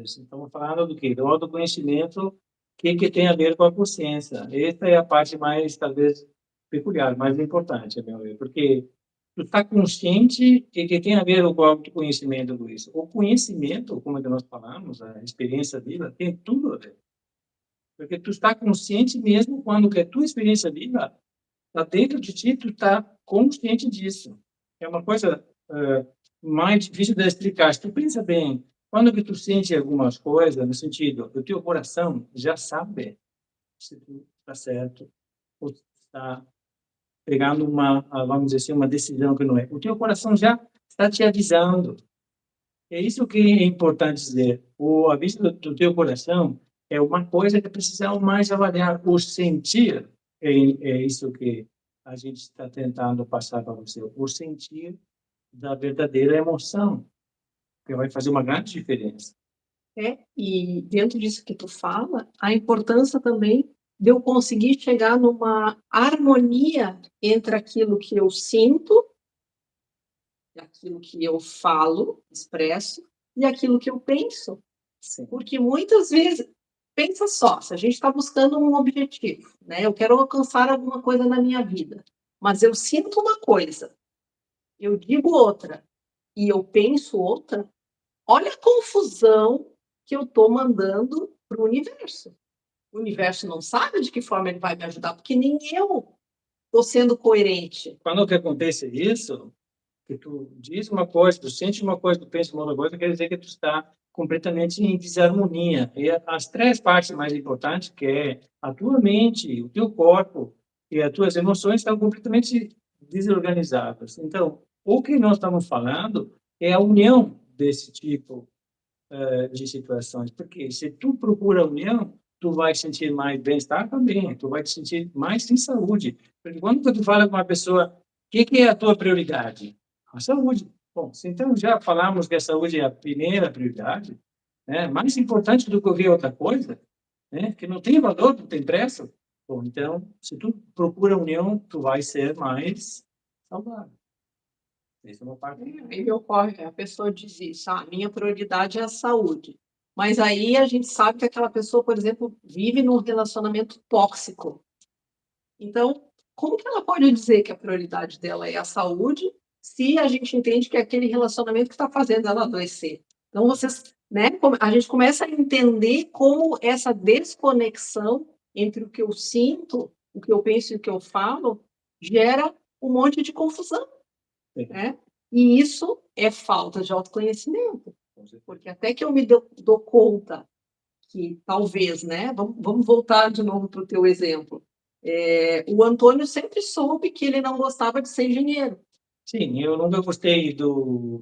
S1: Estamos falando do quê? Do autoconhecimento, que tem a ver com a consciência. Essa é a parte mais, talvez, peculiar, mas importante, a meu ver, porque tu está consciente e que tem a ver com o autoconhecimento com isso. O conhecimento, como é que nós falamos, a experiência viva, tem tudo a ver. Porque tu está consciente mesmo quando que a tua experiência viva está dentro de ti, tu está consciente disso. É uma coisa mais difícil de explicar. Se tu pensa bem, quando que tu sente algumas coisas, no sentido, o teu coração já sabe se tu está certo ou está pegando uma, vamos dizer assim, uma decisão que não é. O teu coração já está te avisando. É isso que é importante dizer. O aviso do teu coração é uma coisa que precisamos mais avaliar. O sentir é isso que a gente está tentando passar para você. O sentir da verdadeira emoção, que vai fazer uma grande diferença.
S2: E dentro disso que tu fala, a importância também de eu conseguir chegar numa harmonia entre aquilo que eu sinto, aquilo que eu falo, expresso, e aquilo que eu penso.
S1: Sim.
S2: Porque muitas vezes, pensa só, se a gente está buscando um objetivo, né? Eu quero alcançar alguma coisa na minha vida, mas eu sinto uma coisa, eu digo outra e eu penso outra, olha a confusão que eu estou mandando para o universo. O universo não sabe de que forma ele vai me ajudar, porque nem eu estou sendo coerente.
S1: Quando que acontece isso, que tu diz uma coisa, tu sente uma coisa, tu pensa uma outra coisa, quer dizer que tu está completamente em desarmonia. E as três partes mais importantes, que é a tua mente, o teu corpo e as tuas emoções, estão completamente desorganizadas. Então, o que nós estamos falando é a união desse tipo de situações, porque se tu procura a união, tu vai sentir mais bem-estar também, tu vai te sentir mais em saúde. Porque quando tu fala com uma pessoa, o que é a tua prioridade? A saúde. Bom, se então já falamos que a saúde é a primeira prioridade, né? Mais importante do que qualquer outra coisa, né? Que não tem valor, não tem preço. Bom, então, se tu procura a união, tu vai ser mais saudável. Essa é uma parte.
S2: Aí me ocorre, a pessoa diz isso, minha prioridade é a saúde. Mas aí a gente sabe que aquela pessoa, por exemplo, vive num relacionamento tóxico. Então, como que ela pode dizer que a prioridade dela é a saúde, se a gente entende que é aquele relacionamento que está fazendo ela adoecer? Então, vocês, né, a gente começa a entender como essa desconexão entre o que eu sinto, o que eu penso e o que eu falo, gera um monte de confusão, né? E isso é falta de autoconhecimento, porque até que eu me dou conta que talvez, né? Vamos voltar de novo para o teu exemplo. O Antônio sempre soube que ele não gostava de ser engenheiro.
S1: Sim, eu nunca gostei do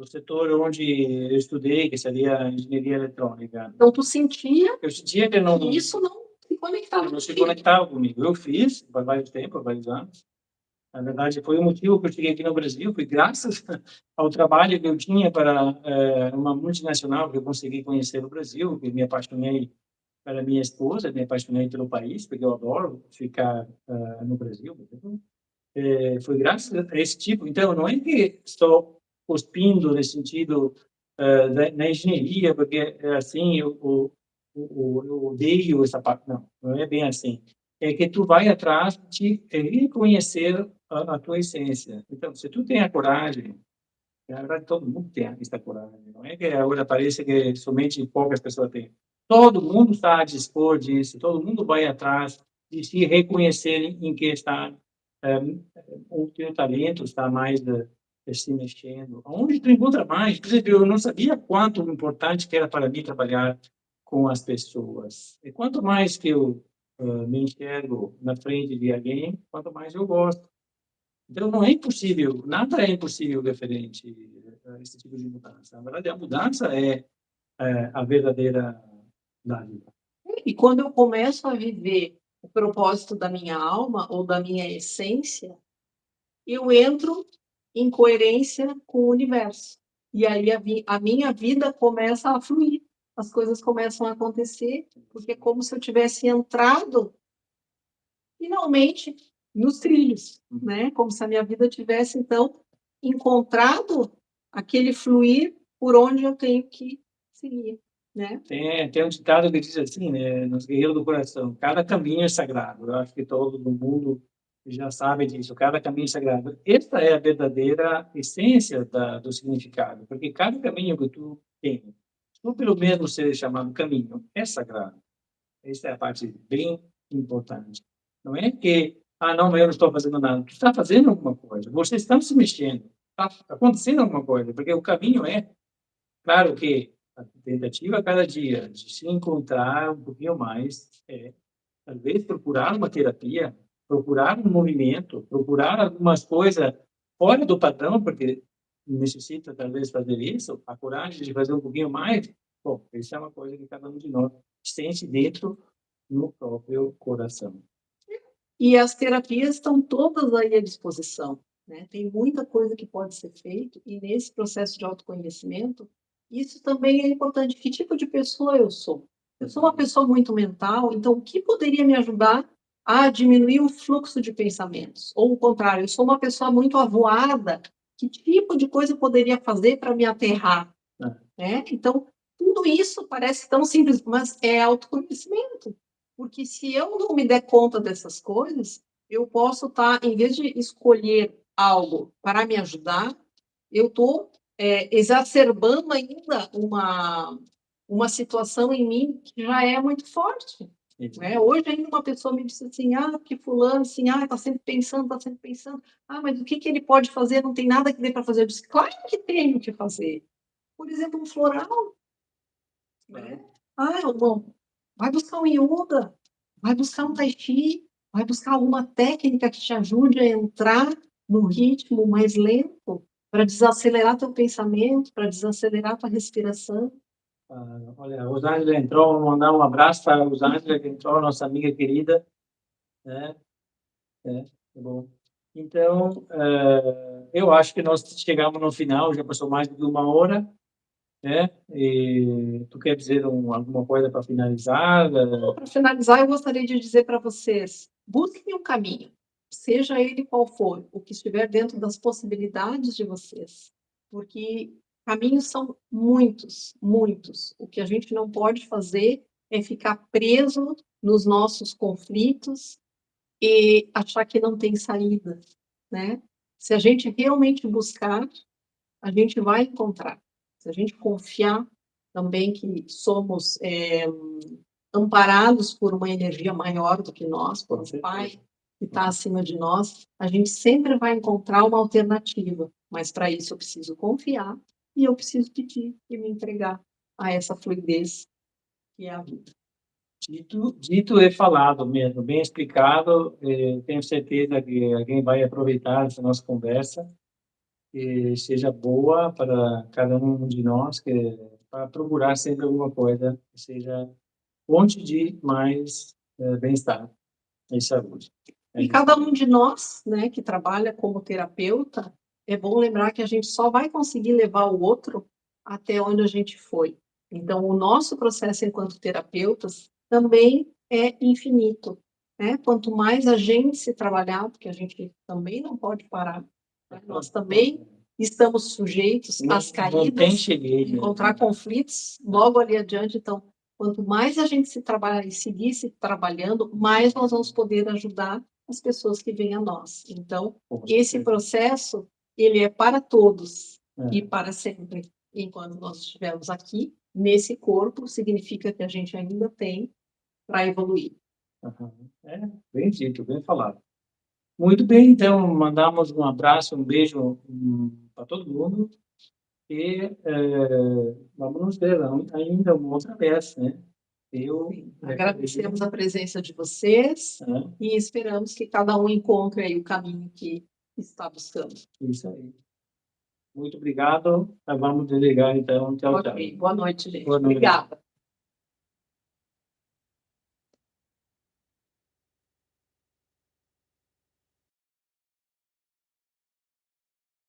S1: setor onde eu estudei, que seria engenharia eletrônica.
S2: Então, tu sentia
S1: Eu sentia que não,
S2: que isso não se conectava
S1: não se
S2: contigo.
S1: conectava comigo. Eu fiz por vários tempos, por vários anos. Na verdade, foi o motivo que eu cheguei aqui no Brasil, foi graças ao trabalho que eu tinha para uma multinacional que eu consegui conhecer no Brasil, que me apaixonei pela minha esposa, me apaixonei pelo país, porque eu adoro ficar no Brasil. Foi graças a esse tipo. Então, não é que estou cuspindo nesse sentido na engenharia, porque assim eu odeio essa parte. Não, não é bem assim. É que tu vai atrás de reconhecer a tua essência. Então, se tu tem a coragem, na verdade todo mundo tem essa coragem. Não é que agora parece que somente poucas pessoas têm. Todo mundo está a dispor disso. Todo mundo vai atrás de se reconhecer em que está o teu talento está mais se mexendo. Onde tu encontra mais? Por exemplo, eu não sabia quanto importante que era para mim trabalhar com as pessoas. E quanto mais que eu me enxergo na frente de alguém, quanto mais eu gosto. Então, não é impossível, nada é impossível referente a esse tipo de mudança. Na verdade, a mudança é a verdadeira dádiva.
S2: E quando eu começo a viver o propósito da minha alma ou da minha essência, eu entro em coerência com o universo. E aí a minha vida começa a fluir, as coisas começam a acontecer, porque é como se eu tivesse entrado finalmente nos trilhos, né? Como se a minha vida tivesse então encontrado aquele fluir por onde eu tenho que seguir, né?
S1: Tem um ditado que diz assim, né, nos Guerreiros do Coração, cada caminho é sagrado. Eu acho que todo mundo já sabe disso, cada caminho sagrado. Esta é a verdadeira essência do significado, porque cada caminho que tu tem, só pelo mesmo ser chamado caminho, é sagrado. Essa é a parte bem importante. Não é que, não, mas eu não estou fazendo nada. Tu está fazendo alguma coisa, você está se mexendo, está acontecendo alguma coisa, porque o caminho é, claro que a tentativa a cada dia de se encontrar um pouquinho mais, talvez procurar uma terapia, procurar um movimento, procurar algumas coisas fora do padrão, porque necessita talvez fazer isso, a coragem de fazer um pouquinho mais. Bom, isso é uma coisa que cada um de nós sente dentro no próprio coração.
S2: E as terapias estão todas aí à disposição, né? Tem muita coisa que pode ser feito, e nesse processo de autoconhecimento, isso também é importante. Que tipo de pessoa eu sou? Eu sou uma pessoa muito mental, então o que poderia me ajudar a diminuir o fluxo de pensamentos? Ou o contrário, eu sou uma pessoa muito avoada, que tipo de coisa eu poderia fazer para me aterrar? Né? Então, tudo isso parece tão simples, mas é autoconhecimento. Porque se eu não me der conta dessas coisas, eu posso estar, em vez de escolher algo para me ajudar, eu estou exacerbando ainda uma situação em mim que já é muito forte. Né? Hoje ainda uma pessoa me disse assim, que fulano, assim, está sempre pensando, mas o que ele pode fazer? Não tem nada que dê para fazer. Eu disse, claro que tem o que fazer. Por exemplo, um floral. Né? Irmão, vai buscar um yoga, vai buscar um tai chi, vai buscar alguma técnica que te ajude a entrar no ritmo mais lento, para desacelerar teu pensamento, para desacelerar tua respiração.
S1: Olha, a Rosângela entrou, vou mandar um abraço para a Rosângela, que entrou, nossa amiga querida. Né? Tá bom. Então, eu acho que nós chegamos no final, já passou mais de 1 hora. E tu quer dizer alguma coisa para finalizar?
S2: Para finalizar, eu gostaria de dizer para vocês, busquem um caminho, seja ele qual for, o que estiver dentro das possibilidades de vocês, porque caminhos são muitos, muitos. O que a gente não pode fazer é ficar preso nos nossos conflitos e achar que não tem saída, né? Se a gente realmente buscar, a gente vai encontrar. Se a gente confiar também que somos amparados por uma energia maior do que nós, por um Pai que está acima de nós, a gente sempre vai encontrar uma alternativa. Mas para isso eu preciso confiar e eu preciso pedir e me entregar a essa fluidez que é a vida.
S1: Dito e falado mesmo, bem explicado. Tenho certeza que alguém vai aproveitar essa nossa conversa e seja boa para cada um de nós, para procurar sempre alguma coisa que seja fonte de mais bem-estar e saúde.
S2: E cada um de nós, né, que trabalha como terapeuta, é bom lembrar que a gente só vai conseguir levar o outro até onde a gente foi. Então, o nosso processo enquanto terapeutas também é infinito. Né? Quanto mais a gente se trabalhar, porque a gente também não pode parar, né? Nós também estamos sujeitos às caídas, encontrar conflitos logo ali adiante. Então, quanto mais a gente se trabalhar e seguir se trabalhando, mais nós vamos poder ajudar as pessoas que vêm a nós. Então, esse processo, ele é para todos e para sempre. Enquanto nós estivermos aqui, nesse corpo, significa que a gente ainda tem para evoluir.
S1: Bem dito, bem falado. Muito bem, então, mandamos um abraço, um beijo para todo mundo e vamos nos ver ainda uma outra vez, né?
S2: Agradecemos a presença de vocês e esperamos que cada um encontre aí o caminho que está buscando.
S1: Isso aí. Muito obrigado. Vamos desligar, então. Tchau, tchau.
S2: Boa noite, gente.
S1: Boa noite.
S2: Obrigada.